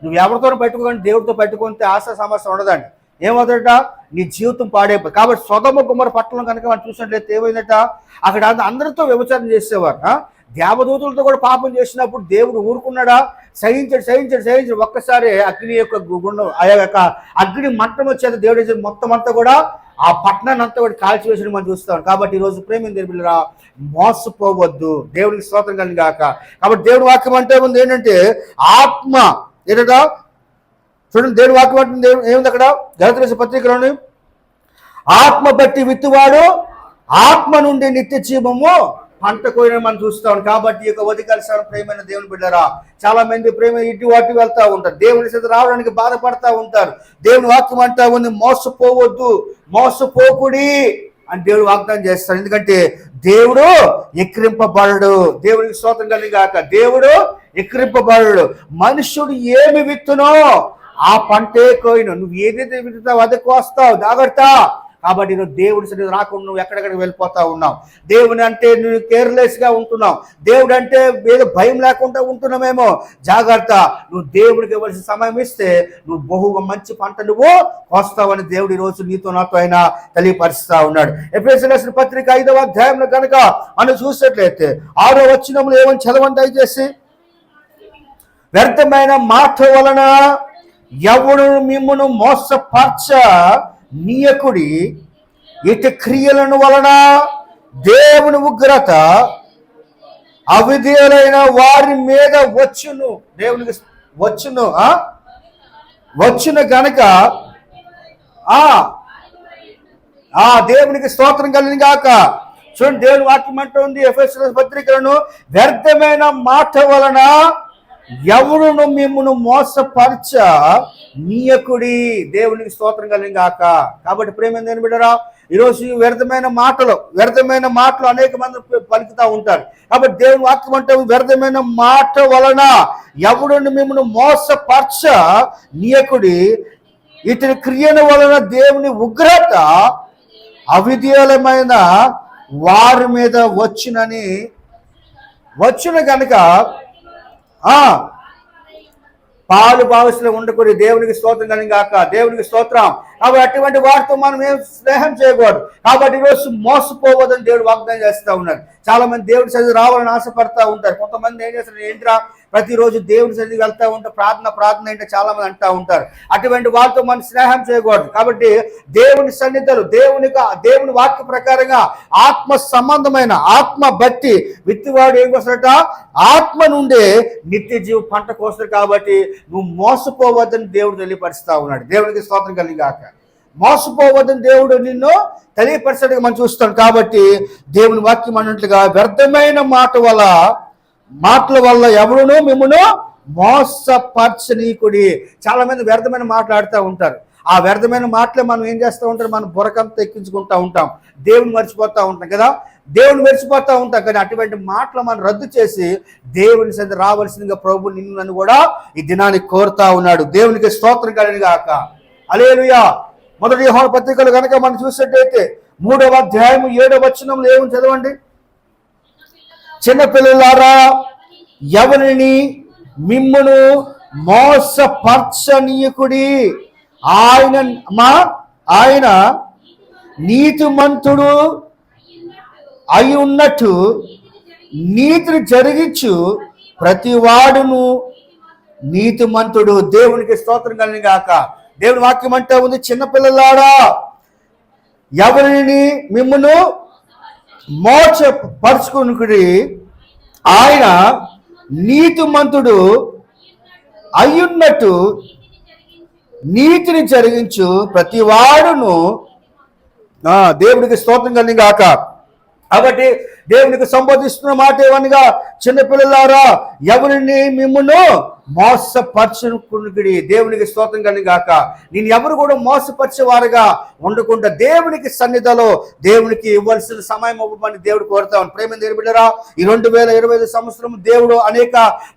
నువ్వు ఎవరితో పెట్టుకోని దేవుడితో పెట్టుకుంటే ఆశ సమస్య ఉండదండి. ఏమవుతుందట? నీ జీవితం పాడైపోతుంది. కాబట్టి సొదొమ గొమొర్రా పట్టణం కనుక మనం చూసినట్లయితే ఏమైందట, అక్కడ అందరితో వ్యభిచారం చేసేవారు. దేవదూతులతో కూడా పాపం చేసినప్పుడు దేవుడు ఊరుకున్నాడా? సహించాడు. ఒక్కసారి అగ్ని యొక్క గుండం, ఆ యొక్క అగ్ని మంటం వచ్చేది దేవుడు మొత్తం అంతా కూడా ఆ పట్టణాన్ని అంతా కూడా కాల్చివేసిన మనం చూస్తాం. కాబట్టి ఈరోజు ప్రేమ దేవుళ్ళరా, మోసపోవద్దు. దేవునికి స్తోత్రం కలిగి గాక. కాబట్టి దేవుడి వాక్యం అంటే ఉంది ఏంటంటే ఆత్మ ఏదదా చూడండి, దేవుడి వాక్యం అంటే ఏముంది అక్కడ గలతీ రాసిన పత్రికలోని, ఆత్మ బట్టి విత్తువాడు ఆత్మ నుండి నిత్య జీవము పంట కోయని మనం చూస్తాం. కాబట్టి ఈ యొక్క ఉదయకాల సమయం ప్రేమైన దేవుని బిడ్డరా, చాలా మంది ప్రేమ ఇటు వాటి వెళ్తా ఉంటారు, దేవుని చేత రావడానికి బాధపడతా ఉంటారు. దేవుని వాక్యం అంటా ఉంది మోసపోవద్దు, మోసపోకుడి అని దేవుడు వాగ్దానం చేస్తాడు. ఎందుకంటే దేవుడు ఎక్కిరింపబడడు. దేవునికి స్తోత్రం కలిగి గాక. దేవుడు ఎక్కిరింపబడడు. మనుషుడు ఏమి విత్తునో ఆ పంటే కోయిను. నువ్వు ఏదైతే విత్తుతావు అదే కోస్తావు, జాగ్రత్త. కాబట్టి నువ్వు దేవుడి సన్నిధి రాకుండా నువ్వు ఎక్కడెక్కడికి వెళ్ళిపోతా ఉన్నావు. దేవుని అంటే నువ్వు కేర్లెస్గా ఉంటున్నావు, దేవుడు అంటే ఏదో భయం లేకుండా ఉంటున్నామేమో. జాగ్రత్త, నువ్వు దేవుడికి ఇవ్వాల్సిన సమయం ఇస్తే నువ్వు బహుగా మంచి పంట నువ్వు కోస్తావని దేవుడు ఈరోజు నీతో నాతో అయినా తెలియపరుస్తా ఉన్నాడు. ఎఫెసీయులకు రాసిన పత్రిక 5వ అధ్యాయంలో కనుక మనం చూసినట్లయితే 6వ వచనంలో ఏమని చదవండి దయచేసి. వ్యర్థమైన మాట వలన ఎవడు మిమ్మును మోసపరచ నీయకుడి, ఇటు క్రియలను వలన దేవుని ఉగ్రత అవిధేయులైన వారి మీద వచ్చును. దేవునికి వచ్చును వచ్చును గనక దేవునికి స్తోత్రం కలిగిన గాక. చూడండి, దేవుని వాక్యం అంటూ ఉంది ఎఫెసీయుల పత్రికలను, వ్యర్థమైన మాట వలన ఎవరును మిమ్మును మోసపరచ నీయకుడి. దేవునికి స్తోత్రం కలిగిన గాక. కాబట్టి ప్రేమ దేని బిడ్డరా, ఈరోజు వ్యర్థమైన మాటలు అనేక మంది పలుకుతూ ఉంటారు. కాబట్టి దేవుని వాక్యం అంటే వ్యర్థమైన మాట వలన ఎవడును మిమ్మును మోసపరచ నీయకుడి, ఇతని క్రియల వలన దేవుని ఉగ్రత అవిధేయులమైన వారి మీద వచ్చును గనుక పాలు భావస్లో ఉండకూడదు. దేవునికి స్తోత్రం కలిగిన గాక. దేవునికి స్తోత్రం. కాబట్టి అటువంటి వారితో మనం ఏం స్నేహం చేయకూడదు. కాబట్టి ఈరోజు మోసపోవద్దని దేవుడు వాగ్దానం చేస్తూ ఉన్నారు. చాలా మంది దేవుడి సన్నిధి రావాలని ఆశపడతా ఉంటారు. కొంతమంది ఏం చేస్తారు, ఏంట్రా ప్రతిరోజు దేవుడి సన్నిధికి వెళ్తూ ఉంటారు, ప్రార్థన ఏంటో చాలా మంది అంటూ ఉంటారు. అటువంటి వారితో మనం స్నేహం చేయకూడదు. కాబట్టి దేవుని సన్నిధులు దేవుని వాక్య ప్రకారంగా ఆత్మ సంబంధమైన ఆత్మ బట్టి విత్తువాడు ఏం కోస్తాడట, ఆత్మ నుండే నిత్య జీవ పంట కోస్తాడు. కాబట్టి నువ్వు మోసపోవద్దని దేవుడు తెలియపరుస్తా ఉన్నాడు. దేవునికి స్తోత్రం కలిగి గాక. మోసపోవద్దని దేవుడు నిన్ను తెలియపరచడానికి మనం చూస్తాం. కాబట్టి దేవుని వాక్యం అన్నట్లుగా వ్యర్థమైన మాటల వల్ల ఎవరునూ మిమ్మును మోసపరచనీకుడి. చాలా మంది వ్యర్థమైన మాట్లాడుతూ ఉంటారు. ఆ వ్యర్థమైన మాటలే మనం ఏం చేస్తూ ఉంటారు, మనం బుర్రకంతా ఎక్కించుకుంటూ ఉంటాం, దేవుని మర్చిపోతూ ఉంటాం కదా, దేవుని మర్చిపోతూ ఉంటాం. కానీ అటువంటి మాటలు మనం రద్దు చేసి దేవుని సన్నిధికి రావాల్సిందిగా ప్రభు నిన్ను నన్ను కూడా ఈ దినానికి కోరుతా ఉన్నాడు. దేవునికి స్తోత్రం కలిగిన గాక. హల్లెలూయా. మొదటి యోహాను పత్రికలు కనుక మనం చూసినట్టయితే 3వ అధ్యాయం 7వ వచనంలో ఏమని చదవండి. చిన్నపిల్లలారా, ఎవరిని మిమ్మును మోసపరచనీయకుడి, ఆయన నీతిమంతుడు అయి ఉన్నట్టు నీతిని జరిగించు ప్రతివాడును నీతిమంతుడు. దేవునికి స్తోత్రం కలిగిన గాక. దేవుని వాక్యం అంటే ఉంది, చిన్నపిల్లలారా ఎవరిని మిమ్మును మోసపరచుకుని ఆయన నీతిమంతుడు అయ్యున్నట్టు నీతిని జరిగించు ప్రతివాడును దేవునికి స్తోత్రం కలిగిన గాక. కాబట్టి దేవునికి సంబోధిస్తున్న మాట ఏమనగా, చిన్నపిల్లలారా ఎవరిని మిమ్మును మోసపరచుకుని. దేవునికి స్తోత్రం కలిగిన గాక. నేను ఎవరు కూడా మోసపరిచేవారుగా ఉండకుండా దేవునికి సన్నిధిలో దేవునికి ఇవ్వాల్సిన సమయం ఇవ్వమని దేవుడు కోరుతామని ప్రేమ దేవుని బిడ్డరా. ఈ 2025 సంవత్సరం దేవుడు అనేక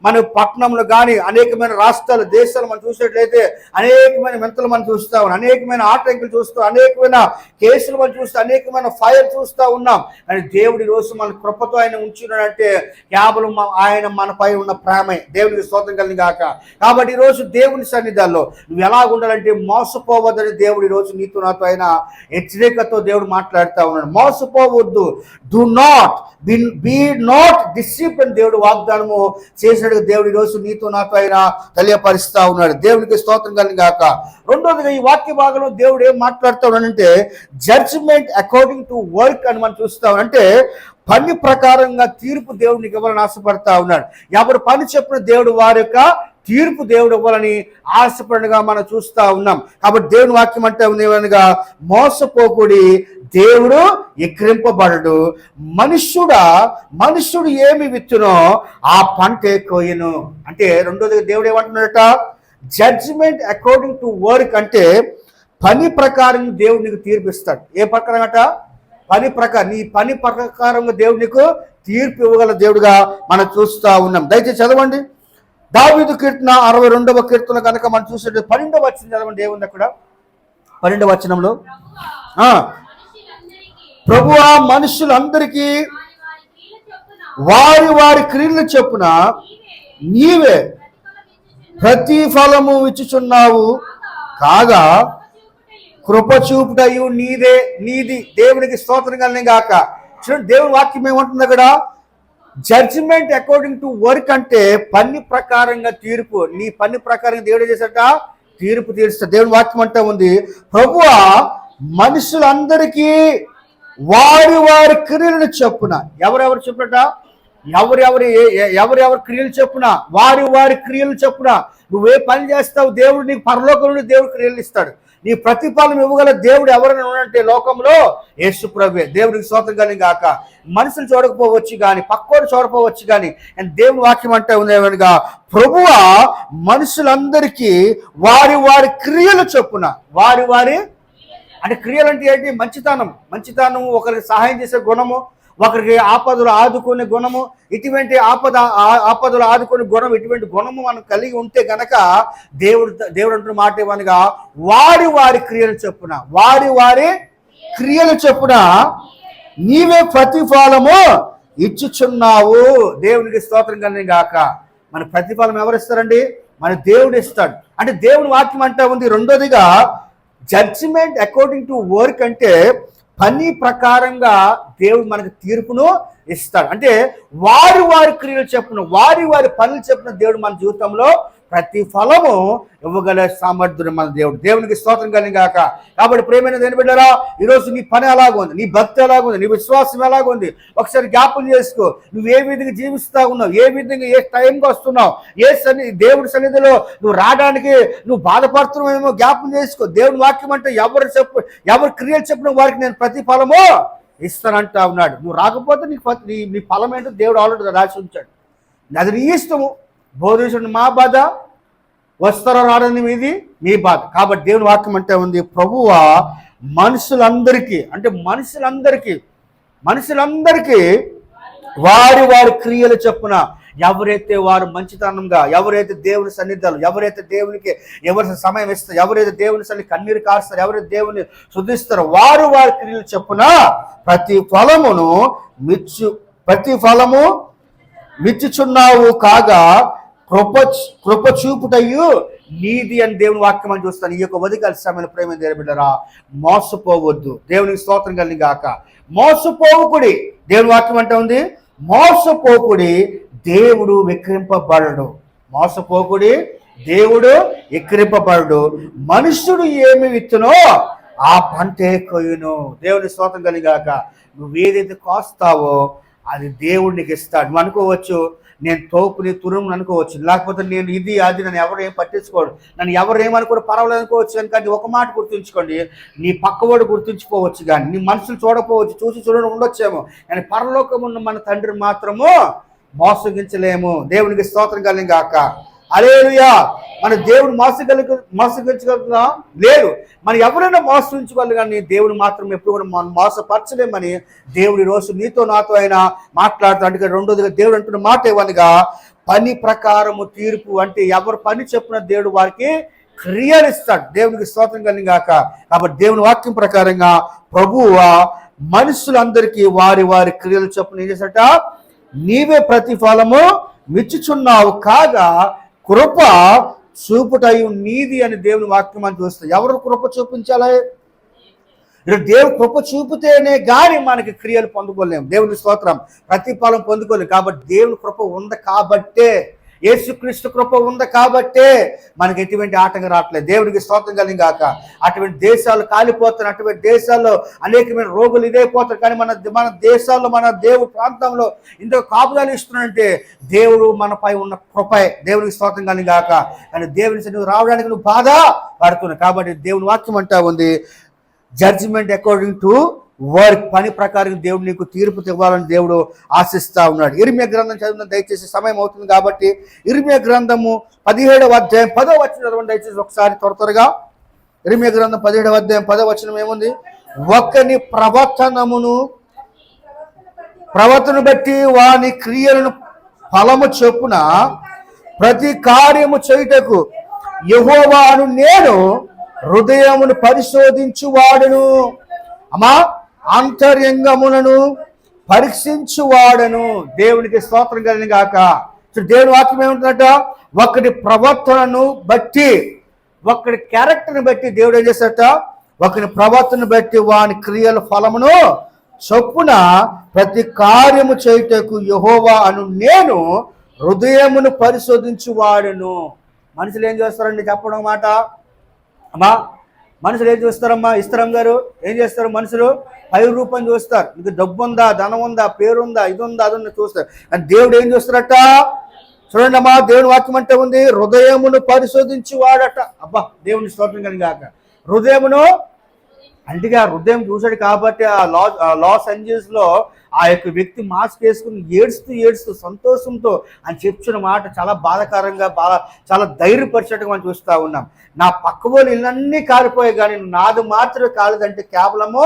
మన పట్టణంలో కానీ అనేకమైన రాష్ట్రాలు దేశాలు మనం చూసినట్లయితే అనేకమైన వింతలు మనం చూస్తా ఉన్నాం, అనేకమైన ఆటంకులు చూస్తూ, అనేకమైన కేసులు మనం చూస్తూ, అనేకమైన ఫైర్ చూస్తూ ఉన్నాం. కానీ దేవుడి రోజు మన కృపతో ఆయన ఉంచున్నాడంటే కేవలం ఆయన మనపై ఉన్న ప్రేమే. దేవునికి స్తోత్రం కలిగిన గాక. కాబట్టి ఈరోజు దేవుని సన్నిధానంలో నువ్వు ఎలా ఉండాలంటే మోసపోవద్దని దేవుడు ఈరోజు నీతో నాతో ఆయన హెచ్చరికతో దేవుడు మాట్లాడుతూ ఉన్నాడు. మోసపోవద్దు, do not be not deceived అని దేవుడు వాగ్దానము చేసినట్టుగా దేవుడు ఈరోజు నీతో నాతో ఆయన తెలియపరుస్తూ ఉన్నాడు. దేవునికి స్తోత్రం కలిగిన గాక. రెండోదిగా ఈ వాక్య భాగంలో దేవుడు ఏం మాట్లాడుతూ ఉన్నాడంటే జడ్జిమెంట్ అకార్డింగ్ టు వర్క్ అని మనం చూస్తాం. అంటే పని ప్రకారంగా తీర్పు దేవుడికి ఇవ్వాలని ఆశపడతా ఉన్నాడు. ఎవరు పని చెప్పిన దేవుడు వారి యొక్క తీర్పు దేవుడు ఇవ్వాలని ఆశపడగా మనం చూస్తూ ఉన్నాం. కాబట్టి దేవుని వాక్యం అంటే ఏమనగా మోసపోకుడి, దేవుడు ఎక్కిరింపబడడు. మనుష్యుడు ఏమి విత్తునో ఆ పంటే కోయను. అంటే రెండోది దేవుడు ఏమంటున్నాడట, జడ్జిమెంట్ అకార్డింగ్ టు వర్క్ అంటే పని ప్రకారం దేవుడు నీకు తీర్పిస్తాడు. ఏ ప్రకారం అట? పని ప్రకారం. నీ పని ప్రకారంగా దేవుడు నీకు తీర్పు ఇవ్వగల దేవుడుగా మనం చూస్తూ ఉన్నాం. దయచేసి చదవండి దావీదు కీర్తన 62వ కీర్తన కనుక మనం చూసే 12వ వచనం చదవండి. ఏముంది అక్కడ 12వ వచనంలో? ప్రభువా మనుషులందరికీ వారి వారి క్రియలు చొప్పున నీవే ప్రతిఫలము ఇచ్చుచున్నావు కాగా కృప చూపుటయు నీది. దేవునికి స్తోత్రం కలిగిన గాక. చూడండి దేవుని వాక్యం ఏమంటుంది అక్కడ, జడ్జిమెంట్ అకార్డింగ్ టు వర్క్ అంటే పని ప్రకారంగా తీర్పు. నీ పని ప్రకారంగా దేవుడు చేసేట తీర్పు తీరుస్తా. దేవుని వాక్యం అంటే ఉంది, ప్రభువా మనుషులందరికీ వారి వారి క్రియలను చెప్పున. ఎవరెవరు చెప్పునట? ఎవరెవరి క్రియలు చెప్పున, వారి వారి క్రియలు చెప్పున. నువ్వే పని చేస్తావు, దేవుడు నీకు పరలోకం నుండి దేవుడు క్రియలు ఇస్తాడు. నీ ప్రతిఫలం ఇవ్వగల దేవుడు ఎవరైనా ఉన్నాడంటే లోకంలో యేసు ప్రభువే. దేవుడికి స్తోత్రం కలిగిన గాక. మనుషులు చూడకపోవచ్చు కానీ, పక్కోడు చూడకపోవచ్చు కానీ, దేవుని వాక్యం అంటే ఉందేమనగా ప్రభువా మనుషులందరికీ వారి వారి క్రియలు చొప్పున. వారి అంటే క్రియలు అంటే ఏంటి? మంచితనం, ఒకరికి సహాయం చేసే గుణము, ఒకరికి ఆపదలు ఆదుకునే గుణము, ఇటువంటి ఆపదలు ఆదుకునే గుణం, ఇటువంటి గుణము మనం కలిగి ఉంటే గనక దేవుడు అంటున్న మాట ఏమనగా వారి వారి క్రియలు చెప్పున నీవే ప్రతిఫలము ఇచ్చుచున్నావు. దేవునికి స్తోత్రం కలిగిన గాక. మన ప్రతిఫలం ఎవరు ఇస్తారండి? మన దేవుడు ఇస్తాడు. అంటే దేవుని వాక్యం అంటే ఉంది. రెండోదిగా జడ్జిమెంట్ అకార్డింగ్ టు వర్క్ అంటే పని ప్రకారంగా దేవుడు మనకు తీర్పును ఇస్తాడు. అంటే వారి వారి క్రియలు చెప్పున, వారి వారి పనులు చెప్పున దేవుడు మన జీవితంలో ప్రతి ఫలము ఇవ్వగల సామర్థ్యుడు మన దేవుడు. దేవునికి స్తోత్రం కలిగిన గాక. కాబట్టి ప్రేమైన దేని బిడ్డరా, ఈరోజు నీ పని ఎలాగుంది, నీ భక్తి ఎలాగుంది, నీ విశ్వాసం ఎలాగుంది, ఒకసారి జ్ఞాపకం చేసుకో. నువ్వు ఏ విధంగా జీవిస్తా ఉన్నావు, ఏ విధంగా ఏ టైంకి వస్తున్నావు, దేవుడి సన్నిధిలో నువ్వు రావడానికి నువ్వు బాధపడుతున్నావేమో జ్ఞాపకం చేసుకో. దేవుని వాక్యం అంటే ఎవరు క్రియలు చెప్పిన వారికి నేను ప్రతి ఫలము ఇస్తానంటా ఉన్నాడు. నువ్వు రాకపోతే నీ ఫలం ఏంటో దేవుడు ఆల్రెడీ రాసి ఉంచాడు. అది నీ ఇష్టము. బోధించండి మా బాధ, వస్తారో రాడని మీది మీ బాధ. కాబట్టి దేవుని వాక్యం అంటే ఉంది, ప్రభువా మనుషులందరికీ అంటే మనుషులందరికీ వారి వారి క్రియలు చొప్పున. ఎవరైతే వారు మంచితనంగా, ఎవరైతే దేవుని సన్నిధాలు, ఎవరైతే దేవునికి ఎవరి సమయం ఇస్తారు, ఎవరైతే దేవుని సన్ని కన్నీరు కారుస్తారు, ఎవరైతే దేవుని శుద్ధిస్తారో వారు వారి క్రియలు చొప్పున ప్రతి ఫలము మిచ్చుచున్నావు కాగా కృప చూపుటయు నీది అని దేవుని వాక్యం అని చూస్తాను. ఈ యొక్క ఉదయకాల సమయంలో ప్రేమ బిడ్డరా మోసపోవద్దు. దేవునికి స్తోత్రం కలిగిన గాక. మోసపోకుడి. దేవుని వాక్యం అంటే ఉంది, మోసపోకుడి దేవుడు విక్రింపబడడు. మనుష్యుడు ఏమి విత్తునో ఆ పంటే కొయ్యును. దేవుని స్తోత్రం కలిగిన గాక. నువ్వు ఏదైతే కోస్తావో అది దేవుడు నీకు ఇస్తాడు. నువ్వు అనుకోవచ్చు నేను తోపుని తురుము అనుకోవచ్చు, లేకపోతే నేను ఇది అది నన్ను ఎవరు ఏం పట్టించుకోడు, నన్ను ఎవరు ఏమనుకోరు పర్వాలేదు అనుకోవచ్చు. కానీ ఒక మాట గుర్తుంచుకోండి, నీ పక్కవాడు గుర్తుంచుకోవచ్చు కానీ నీ మనుషులు చూడకపోవచ్చు, చూసి చూడడం ఉండొచ్చేమో, కానీ పరలోకం ఉన్న మన తండ్రిని మాత్రము మోసగించలేము. దేవునికి స్తోత్రం కలిగిన గాక. హల్లెలూయా. మన దేవుడు మోసగించగలుగుతా లేదు. మనం ఎవరైనా మోసగించగలరు కానీ దేవుడు మాత్రం ఎప్పుడు కూడా మనం మోసపరచలేమని దేవుడు ఈరోజు నీతో నాతో అయినా మాట్లాడుతాడు. అంటే రెండోదిగా దేవుడు అంటున్న మాట ఏమనగా పని ప్రకారము తీర్పు. అంటే ఎవరు పని చెప్పిన దేవుడు వారికి క్రియలు ఇస్తాడు. దేవునికి స్తోత్రం కలిగిన గాక. కాబట్టి దేవుని వాక్యం ప్రకారంగా ప్రభువా మనుషులందరికీ వారి వారి క్రియలు చొప్పున ఏం చేశాట, నీవే ప్రతిఫలము మెచ్చుచున్నావు కాగా కృప చూపుటయు నీది అని దేవుని వాక్యం అని చూస్తాయి. ఎవరు కృప చూపించాలి? దేవుడు కృప చూపితేనే కానీ మనకి క్రియలు పొందుకోలేము. దేవుని స్తోత్రం. ప్రతిఫలం పొందుకోలేము. కాబట్టి దేవుని కృప ఉంది కాబట్టే, యేసుక్రీస్తు కృప ఉంది కాబట్టే మనకి ఎటువంటి ఆటంకం రావట్లేదు. దేవునికి స్తోత్రం కలిగాక. అటువంటి దేశాలు కాలిపోతున్న, అటువంటి దేశాల్లో అనేకమైన రోగులు ఇదైపోతారు. కానీ మన దేశాల్లో, మన దేవుడి ప్రాంతంలో ఇంత కాపుదాలు ఇస్తున్నాడంటే దేవుడు మనపై ఉన్న కృపే. దేవునికి స్తోత్రం కలిగాక. కానీ దేవుని నువ్వు రావడానికి నువ్వు బాధ పడుతున్నావు. కాబట్టి దేవుని వాక్యం అంటా ఉంది, జడ్జిమెంట్ అకార్డింగ్ టు వర్క్, పని ప్రకారం దేవుడు నీకు తీర్పు ఇవ్వాలని దేవుడు ఆశిస్తా ఉన్నాడు. ఇర్మియా గ్రంథం చదువుతాం దయచేసి, సమయం అవుతుంది కాబట్టి. ఇర్మియా గ్రంథము 17వ అధ్యాయం 10వ వచనం చదవండి దయచేసి ఒకసారి త్వరగా. ఇర్మియా గ్రంథం 17వ అధ్యాయం 10వ వచనం ఏముంది? ఒకని ప్రవర్తన బట్టి వాని క్రియలను ఫలము చొప్పున ప్రతి కార్యము చేయుటకు యెహోవాను నేను హృదయమును పరిశోధించువాడును, అమ్మా అంతర్యంగములను పరీక్షించువాడను. దేవునికి స్తోత్రం కలిగిన గాక. దేవుని వాక్యం ఏమంటున్నట, ఒకటి ప్రవర్తనను బట్టి, ఒకటి క్యారెక్టర్ని బట్టి దేవుడు ఏం చేస్తాట, ఒకరి ప్రవర్తనను బట్టి వాని క్రియల ఫలమును చొప్పున ప్రతి కార్యము చేయుటకు యెహోవా అను నేను హృదయమును పరిశోధించువాడును. మనుషులు ఏం చేస్తారండి చెప్పడం మాట? అమ్మా మనుషులు ఏం చూస్తారమ్మా? ఇస్తరం గారు ఏం చేస్తారు? మనుషులు పై రూపం చూస్తారు. మీకు డబ్బు ఉందా, ధనం ఉందా, పేరుందా, ఇది ఉందా, అది ఉందా చూస్తారు. కానీ దేవుడు ఏం చూస్తారట? చూడండి అమ్మా, దేవుని వాక్యం అంటే ఉంది, హృదయమును పరిశోధించి వాడట. అబ్బా దేవుని స్తోత్రం కలిగాక. హృదయమును అంటే ఆ హృదయం చూశాడు కాబట్టి ఆ లాస్ ఏంజల్స్ లో ఆ యొక్క వ్యక్తి మాస్క్ వేసుకుని ఏడుస్తూ సంతోషంతో అని చెప్తున్న మాట చాలా బాధాకరంగా, చాలా ధైర్యపరిచేట్టుగా మనం చూస్తూ ఉన్నాం. నా పక్క వాళ్ళు ఇళ్ళన్నీ కాలిపోయాయి కానీ నాది మాత్రమే కాలేదంటే కేవలము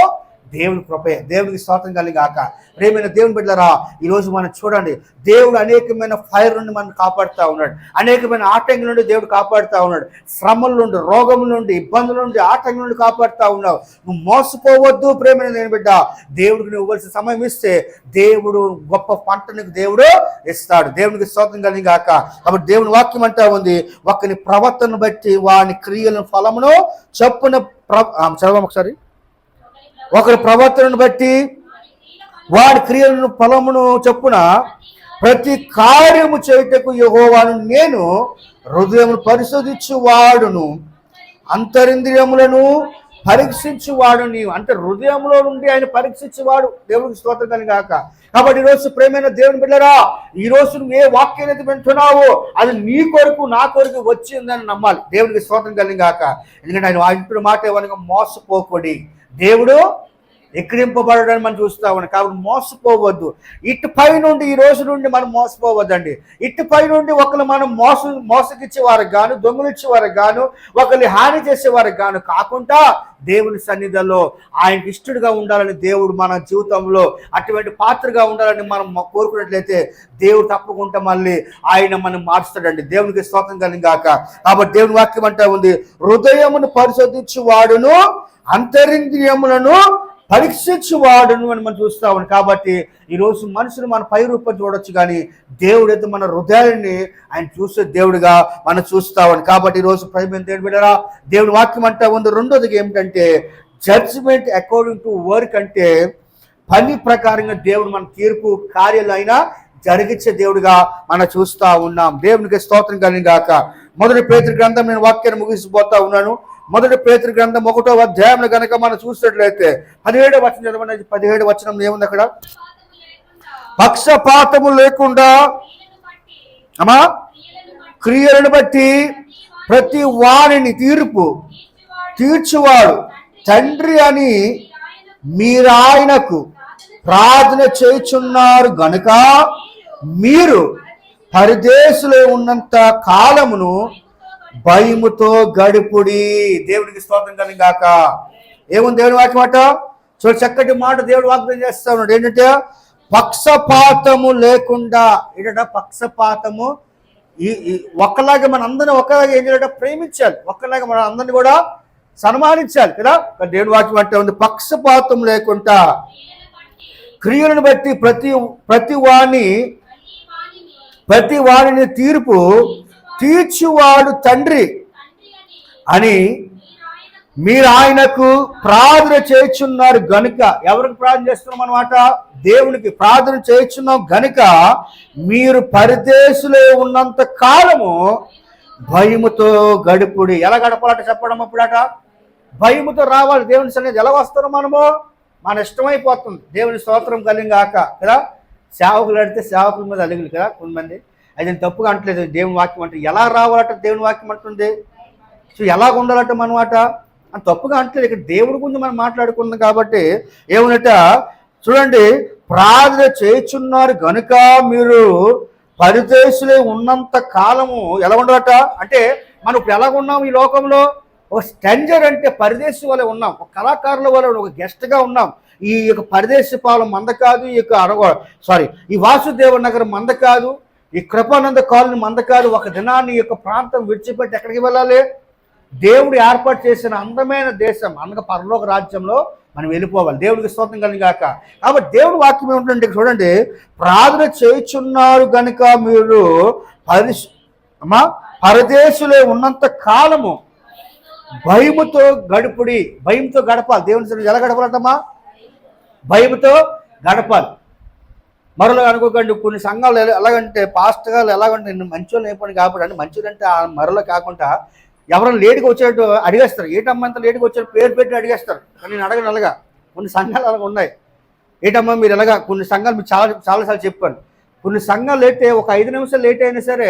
దేవుని కృపే. దేవునికి స్తోత్రం కలిగాక. ప్రేమైన దేవుని బిడ్డలారా, ఈరోజు మనం చూడండి, దేవుడు అనేకమైన ఫైర్ నుండి మనం కాపాడుతూ ఉన్నాడు. అనేకమైన ఆటంకుల నుండి దేవుడు కాపాడుతూ ఉన్నాడు. శ్రమల నుండి, రోగముల నుండి, ఇబ్బందుల నుండి, ఆటంకుల నుండి కాపాడుతూ ఉన్నావు. నువ్వు మోసపోవద్దు ప్రేమైన దేవుని బిడ్డ. దేవుడికి నువ్వు ఇవ్వాల్సిన సమయం ఇస్తే దేవుడు గొప్ప పంటను దేవుడు ఇస్తాడు. దేవునికి స్తోత్రం కలిగాక. కాబట్టి దేవుని వాక్యం అంటా ఉంది, ఒకని ప్రవర్తనను బట్టి వాని క్రియలను ఫలమును చొప్పున చదవం ఒకసారి. ఒకరి ప్రవర్తనను బట్టి వాడి క్రియలను ఫలమును చొప్పున ప్రతి కార్యము చేయుటకు యెహోవాను నేను హృదయమును పరిశోధించువాడును, అంతరింద్రియములను పరీక్షించువాడు. నీవు అంటే హృదయంలో నుండి ఆయన పరీక్షించేవాడు. దేవునికి స్తోత్రం కలిగాక. కాబట్టి ఈరోజు ప్రేమైన దేవుని బిడ్డరా, ఈరోజు నువ్వు ఏ వాక్యం అయితే వింటున్నావో అది నీ కొరకు, నా కొరకు వచ్చిందని నమ్మాలి. దేవునికి స్తోత్రం కలిగాక. ఎందుకంటే ఆయన ఇంటి మాట ఏమనగా మోసపోకూడి, దేవుడు ఎక్కిరింపబడడానికి మనం చూస్తా ఉన్నాం. కాబట్టి మోసపోవద్దు. ఇటుపై నుండి, ఈ రోజు నుండి మనం మోసపోవద్దండి. ఇటుపై నుండి ఒకరు మనం మోసగిచ్చేవారికి గాను, దొంగలిచ్చేవారికి గాను, ఒకరిని హాని చేసేవారికి గాను కాకుండా దేవుని సన్నిధిలో ఆయనకి ఇష్టడుగా ఉండాలని దేవుడు మన జీవితంలో అటువంటి పాత్రగా ఉండాలని మనం కోరుకున్నట్లయితే దేవుడు తప్పకుండా మళ్ళీ ఆయన మనం మార్చుతాడండి. దేవునికి స్తోత్రం కలిగాక. కాబట్టి దేవుని వాక్యం అంటా ఉంది, హృదయమును పరిశోధించువాడును, అంతరింద్రియములను పరీక్షించువాడును అని మనం చూస్తా ఉన్నాం. కాబట్టి ఈరోజు మనుషులు మన పై రూపం చూడొచ్చు కానీ దేవుడైతే మన హృదయాన్ని ఆయన చూసే దేవుడిగా మనం చూస్తా ఉన్నాం. కాబట్టి ఈరోజు ప్రేమ దేవుడు బిడ్డరా, దేవుని వాక్యం అంటా ఉంది. రెండోదిగా ఏమిటంటే జడ్జిమెంట్ అకార్డింగ్ టు వర్క్, అంటే పని ప్రకారంగా దేవుడు మన తీర్పు కార్యాలు అయినా జరిగించే దేవుడిగా మనం చూస్తా ఉన్నాం. దేవునికి స్తోత్రం కలిగాక. మొదటి పేతురు గ్రంథం, నేను వాక్యాన్ని ముగిసిపోతా ఉన్నాను. మొదటి పేతురు గ్రంథం 1వ అధ్యాయంలో కనుక మనం చూసినట్లయితే 17వ వచనం చదవండి. 17వ వచనం ఏముంది అక్కడ? పక్షపాతము లేకుండా అమ్మా క్రియలను బట్టి ప్రతి వాణిని తీర్చువాడు తండ్రి అని మీరాయనకు ప్రార్థన చేయుచున్నారు గనుక మీరు పరదేశులో ఉన్నంత కాలమును భయముతో గడుపుడి. దేవుడికి స్తోత్రం కలిగాక. ఏముంది దేవుని వాక్యం మాట? చూడు, చక్కటి మాట దేవుడు వాగ్దానం చేస్తా ఉన్నాడు. ఏంటంటే పక్షపాతము లేకుండా. ఏంటంటే పక్షపాతము ఒకలాగా మన అందరినీ ఒకలాగా ఏం చేయాలంటే ప్రేమించాలి. ఒకలాగా మన అందరినీ కూడా సన్మానించాలి కదా. దేవుని వాక్యం అంటే ఉంది, పక్షపాతం లేకుండా క్రియలను బట్టి ప్రతి వాణిని తీర్పు తీర్చువాడు తండ్రి అని మీరు ఆయనకు ప్రార్థన చేయుచున్నారు గనుక. ఎవరికి ప్రార్థన చేస్తున్నాం అన్నమాట? దేవునికి ప్రార్థన చేయుచున్నాం గనుక మీరు పరదేశులే ఉన్నంత కాలము భయముతో గడుపుడి. ఎలా గడపాలట చెప్పడం అప్పుడట? భయముతో రావాలి దేవుని సన్నిధి. ఎలా వస్తారో మనము? మన ఇష్టమైపోతుంది. దేవుని స్తోత్రం కలిగాక కదా. సేవకులు అడిగితే సేవకుల మీద అలుగులు కదా కొంతమంది. అది తప్పుగా అంటలేదు. దేవుని వాక్యం అంటే ఎలా రావాలట దేవుని వాక్యం అంటుంది. సో ఎలాగ ఉండాలట మనమాట అని తప్పుగా అంటలేదు. ఇక్కడ దేవుడి గురించి మనం మాట్లాడుకున్నాం కాబట్టి ఏమన్నట చూడండి, ప్రార్థన చేయుచున్నారు గనుక మీరు పరదేశులే ఉన్నంత కాలము ఎలా ఉండదట అంటే మనం ఇప్పుడు ఎలాగ ఉన్నాం ఈ లోకంలో? ఒక స్ట్రేంజర్ అంటే పరదేశి వలె ఉన్నాం, ఒక కళాకారుల వలె ఒక గెస్ట్గా ఉన్నాం. ఈ యొక్క పరదేశి పాలన మంద కాదు, ఈ వాసుదేవ నగరం మంద కాదు, ఈ కృపానంద కాలనీ మంద కాదు. ఒక దినాన్ని యొక్క ప్రాంతం విడిచిపెట్టి ఎక్కడికి వెళ్ళాలి? దేవుడు ఏర్పాటు చేసిన అందమైన దేశం అనగా పరలోక రాజ్యంలో మనం వెళ్ళిపోవాలి. దేవుడికి స్తోత్రం కలిగాక. కాబట్టి దేవుడి వాక్యం ఏమిటంటే చూడండి, ప్రార్థన చేయుచున్నారు కనుక మీరు పరదేశులే ఉన్నంత కాలము భయముతో గడుపుడి. భయంతో గడపాలి. దేవుని సన్నిధిలో ఎలా గడపాలంటమ్మా? భయముతో గడపాలి. మరలా అనుకోకండి, కొన్ని సంఘాలు ఎలాగంటే పాస్టర్ గారు ఎలాగంటే మంచోళ్ళు అయిపోయింది కాబట్టి అంటే మంచిదంటే మరలా కాకుండా ఎవరైనా లేటుగా వచ్చేటట్టు అడిగేస్తారు. ఏటమ్మా అంత లేటుగా వచ్చారు పేరు పెట్టి అడిగేస్తారు. కానీ నేను అడగను అలాగా. కొన్ని సంఘాలు అలాగ ఉన్నాయి. ఏటమ్మా మీరు ఎలాగా కొన్ని సంఘాలు మీరు చాలాసార్లు చెప్పాను. కొన్ని సంఘాలు లేట్ ఒక 5 నిమిషాలు లేట్ అయినా సరే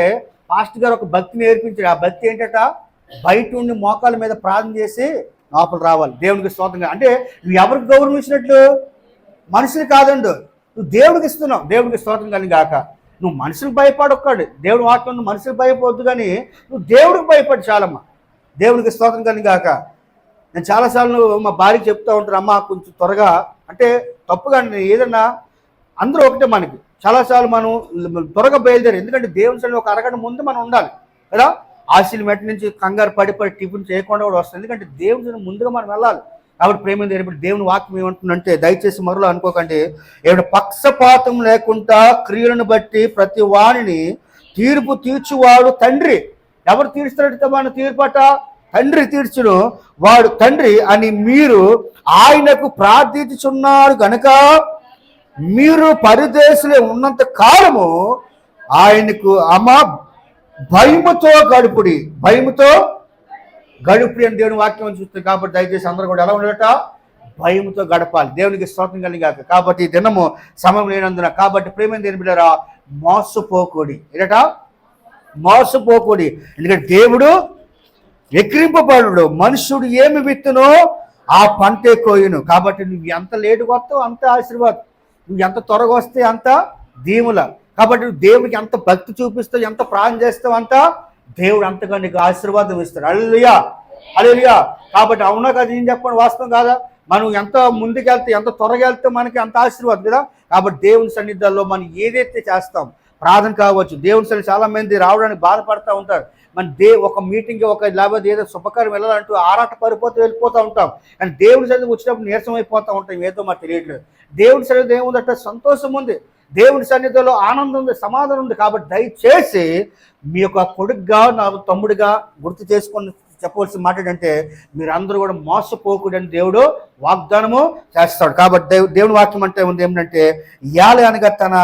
పాస్టర్ గారు ఒక భక్తి నేర్పించారు. ఆ భక్తి ఏంటట? బయట ఉండి మోకాల మీద ప్రార్థన చేసి లోపల రావాలి. దేవునికి స్తోత్రంగా. అంటే నువ్వు ఎవరికి గౌరవించినట్లు? మనుషులు కాదండు, నువ్వు దేవుడికి ఇస్తున్నావు. దేవుడికి స్తోత్రం కానీ గాక. నువ్వు మనుషులకు భయపడొక్కడు. దేవుడి వాక్యం నువ్వు మనుషులకు భయపడద్దు, కానీ నువ్వు దేవుడికి భయపడు చాలమ్మా. దేవుడికి స్తోత్రం కానీ గాక. నేను చాలాసార్లు మా భార్యకి చెప్తూ ఉంటాను, అమ్మ కొంచెం త్వరగా అంటే తప్పుగా ఏదన్నా అందరూ ఒకటే మనకి. చాలాసార్లు మనం త్వరగా బయలుదేరి, ఎందుకంటే దేవుని సన్నిధిలో ఒక అరగంట ముందు మనం ఉండాలి కదా. ఆశీలు మెట్టి నుంచి కంగారు పడి టిఫిన్ చేయకుండా కూడా వస్తుంది. ఎందుకంటే దేవుని సన్నిధిలో ముందుగా మనం వెళ్ళాలి. కాబట్టి ప్రేమ దేవుని వాక్యం ఏమంటుందంటే దయచేసి మరలో అనుకోకండి, ఏమైనా పక్షపాతం లేకుండా క్రియలను బట్టి ప్రతి వాణిని తీర్పు తీర్చువాడు తండ్రి. ఎవరు తీర్చుతాడు మన తీర్పట? తండ్రి తీర్చును వాడు తండ్రి అని మీరు ఆయనకు ప్రార్థించుచున్నారు గనుక మీరు పరదేశులే ఉన్నంత కాలము ఆయనకు భయముతో గడుపుడి. భయముతో గడుపుడి అని దేవుని వాక్యం చూస్తుంది. కాబట్టి దయచేసి అందరూ కూడా ఎలా ఉండట? భయముతో గడపాలి. దేవునికి స్తోత్రం కలిగాక. కాబట్టి ఈ దినము సమయం లేనందున కాబట్టి ప్రేమ దేని బిడ్డరా మోసపోకూడి. ఏంటట? మోసపోకూడి. ఎందుకంటే దేవుడు ఎక్కిరింపబడు. మనుషుడు ఏమి విత్తునో ఆ పంటే కోయును. కాబట్టి నువ్వు ఎంత లేటుగా వస్తావు అంత ఆశీర్వాదం, నువ్వు ఎంత త్వరగా వస్తే అంత దీవుల. కాబట్టి నువ్వు దేవుడికి ఎంత భక్తి చూపిస్తావు, ఎంత ప్రార్థన చేస్తావు అంత దేవుడు అంతగా నీకు ఆశీర్వాదం ఇస్తాడు. హల్లెలూయా, హల్లెలూయా. కాబట్టి అవునా కదా, నేను చెప్పండి వాస్తవం కాదా? మనం ఎంత ముందుకెళ్తే ఎంత త్వరగా వెళ్తే మనకి అంత ఆశీర్వాదం కదా. కాబట్టి దేవుని సన్నిధాల్లో మనం ఏదైతే చేస్తాం, ప్రార్థన కావచ్చు, దేవుని సన్నిధి చాలా మంది రావడానికి బాధపడుతూ ఉంటారు. మన ఒక మీటింగ్కి ఒక లేకపోతే ఏదో శుభకార్యం వెళ్ళాలంటూ ఆరాట పడిపోతూ వెళ్ళిపోతూ ఉంటాం. కానీ దేవుని సన్నిధి వచ్చినప్పుడు నీరసం అయిపోతూ ఉంటాం, ఏదో మాకు తెలియట్లేదు. దేవుని సన్నిధి ఏముందంటే సంతోషం ఉంది, దేవుని సన్నిధిలో ఆనందం ఉంది, సమాధానం ఉంది. కాబట్టి దయచేసి మీ యొక్క కొడుకుగా నా తమ్ముడిగా గుర్తు చేసుకొని చెప్పవలసిన మాట ఏంటంటే మీరు అందరూ కూడా మోసపోకూడని దేవుడు వాగ్దానము చేస్తాడు. కాబట్టి దేవుని వాక్యం అంటే ఉంది ఏమిటంటే ఇయాలి అనగా తన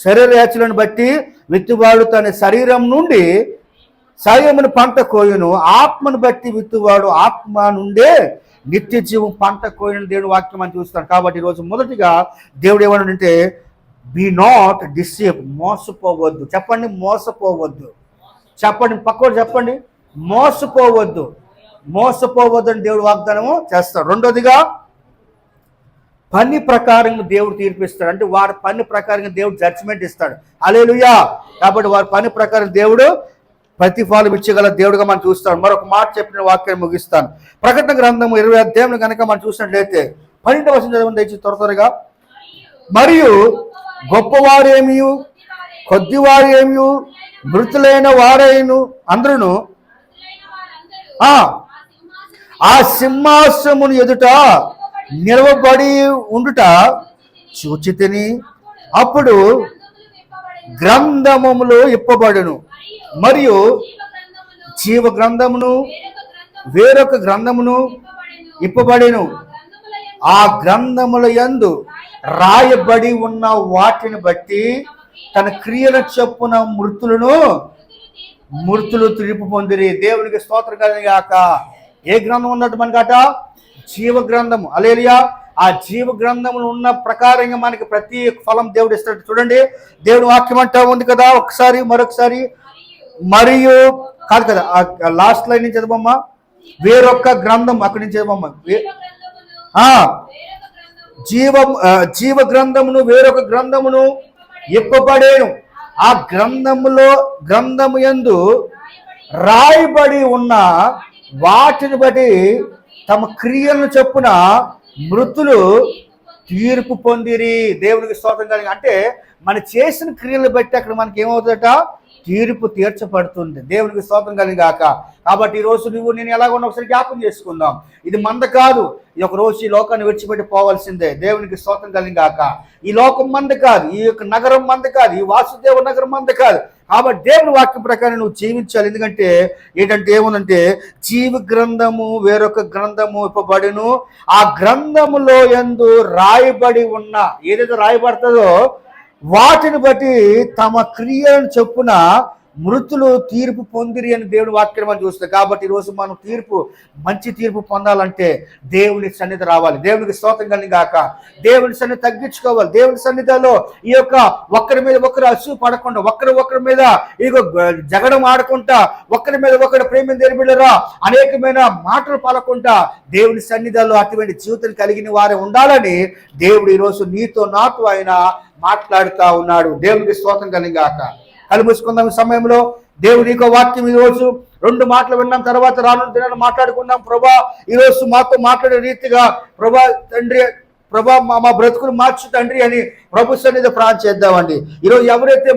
శరీరేచ్ఛలను బట్టి విత్తువాడు తన శరీరం నుండి శరీరమును పంట కోయును, ఆత్మను బట్టి విత్తువాడు ఆత్మ నుండే నిత్య జీవం పంట కోయని దేవుడు వాక్యం అని చూస్తాను. కాబట్టి ఈరోజు మొదటిగా దేవుడు ఏమన్నాడంటే బీ నాట్ డిసీవ్, మోసపోవద్దు. చెప్పండి, మోసపోవద్దు. చెప్పండి, పక్కవాడు చెప్పండి, మోసపోవద్దు. మోసపోవద్దు అని దేవుడు వాగ్దానము చేస్తాడు. రెండోదిగా పని ప్రకారం దేవుడు తీర్పిస్తాడు. అంటే వారి పని ప్రకారంగా దేవుడు జడ్జిమెంట్ ఇస్తాడు. హల్లెలూయా. కాబట్టి వారి పని ప్రకారం దేవుడు ప్రతిఫలం ఇచ్చగల దేవుడుగా మనం చూస్తాం. మరొక మాట చెప్పిన వాక్యాన్ని ముగిస్తాను. ప్రకటన గ్రంథము 20వ అధ్యాయం కనుక మనం చూసినట్లయితే 12వ వచనం చదవండి దయచేసి త్వరగా. మరియు గొప్పవారేమి కొద్దివారేమి మృతులైన వారైను అందరూ ఆ సింహాసనమును ఎదుట నిలవబడి ఉండుట చూచితిని. అప్పుడు గ్రంథములు ఇప్పబడును, మరియు జీవ గ్రంథమును వేరొక గ్రంథమును ఇప్పబడెను. ఆ గ్రంథముల యందు రాయబడి ఉన్న వాటిని బట్టి తన క్రియల చొప్పున మృతులు తీర్పు పొందిరి. దేవునికి స్తోత్రం కలుగుగాక. ఏ గ్రంథం ఉన్నట్టు మనకట? జీవ గ్రంథము. హల్లెలూయా. ఆ జీవ గ్రంథములు ఉన్న ప్రకారంగా మనకి ప్రతి ఫలం దేవుడు ఇస్తాడు. చూడండి, దేవుడు వాక్యం అంటా ఉంది కదా, మరొకసారి మరియు కాదు కదా, లాస్ట్ లైన్ నుంచి చదవమ్మా. వేరొక గ్రంథం, అక్కడి నుంచి చదవమ్మా. జీవ గ్రంథమును వేరొక గ్రంథమును ఇప్పబడేను. ఆ గ్రంథము యందు రాయబడి ఉన్న వాటిని బట్టి తమ క్రియలను చొప్పున మృతులు తీర్పు పొందిరి. దేవునికి స్తోత్రం కలిగి. అంటే మన చేసిన క్రియలు బట్టి అక్కడ మనకి ఏమవుతుందట? తీర్పు తీర్చబడుతుంది. దేవునికి స్తోత్రం కలిగాక. కాబట్టి ఈరోజు నేను ఎలాగో ఒకసారి జ్ఞాపం చేసుకుందాం. ఇది మంద కాదు. ఈ ఒక రోజు ఈ లోకాన్ని విడిచిపెట్టి పోవాల్సిందే. దేవునికి స్తోత్రం కలిగాక. ఈ లోకం మంద కాదు, ఈ యొక్క నగరం మంద కాదు, ఈ వాసుదేవ నగరం మంద కాదు. కాబట్టి దేవుని వాక్యం ప్రకారం నువ్వు జీవించాలి. ఎందుకంటే ఏముందంటే జీవ గ్రంథము వేరొక గ్రంథము ఇప్పబడిను. ఆ గ్రంథములో యందు రాయబడి ఉన్న ఏదైతే రాయబడుతుందో వాటిని బట్టి తమ క్రియలను చొప్పున మృతులు తీర్పు పొందిరి అని దేవుని వాక్యం మనం చూస్తాం. కాబట్టి ఈరోజు మనం మంచి తీర్పు పొందాలంటే దేవుని సన్నిధి రావాలి. దేవునికి స్తోత్రం కలిగాక. దేవుని సన్నిధి తగ్గించుకోవాలి. దేవుని సన్నిధిలో ఈ యొక్క ఒకరి మీద ఒకరు అసూ పడకుండా, ఒకరి మీద ఇగో జగడం ఆడకుండా, ఒకరి మీద ఒకరు ప్రేమ తెరిపిడరా అనేకమైన మాటలు పలకుండా దేవుని సన్నిధిలో అటువంటి జీవితం కలిగిన వారే ఉండాలని దేవుడు ఈరోజు నీతో నాతో ఆయన మాట్లాడుతూ ఉన్నాడు. దేవునికి స్తోత్రం కలిగాక. కళ్ళు మూసుకుందాం. ఈ సమయంలో దేవుడు నీకో వాక్యం ఈరోజు 2 మాటలు విన్నాం. తర్వాత రానున్న దినాన్ని మాట్లాడుకుందాం. ప్రభా ఈరోజు మాతో మాట్లాడే రీతిగా ప్రభా తండ్రి, ప్రభా మా బ్రతుకులు మార్చు తండ్రి అని ప్రభు సన్నిధిలో ప్రార్థన చేద్దామండి. ఈరోజు ఎవరైతే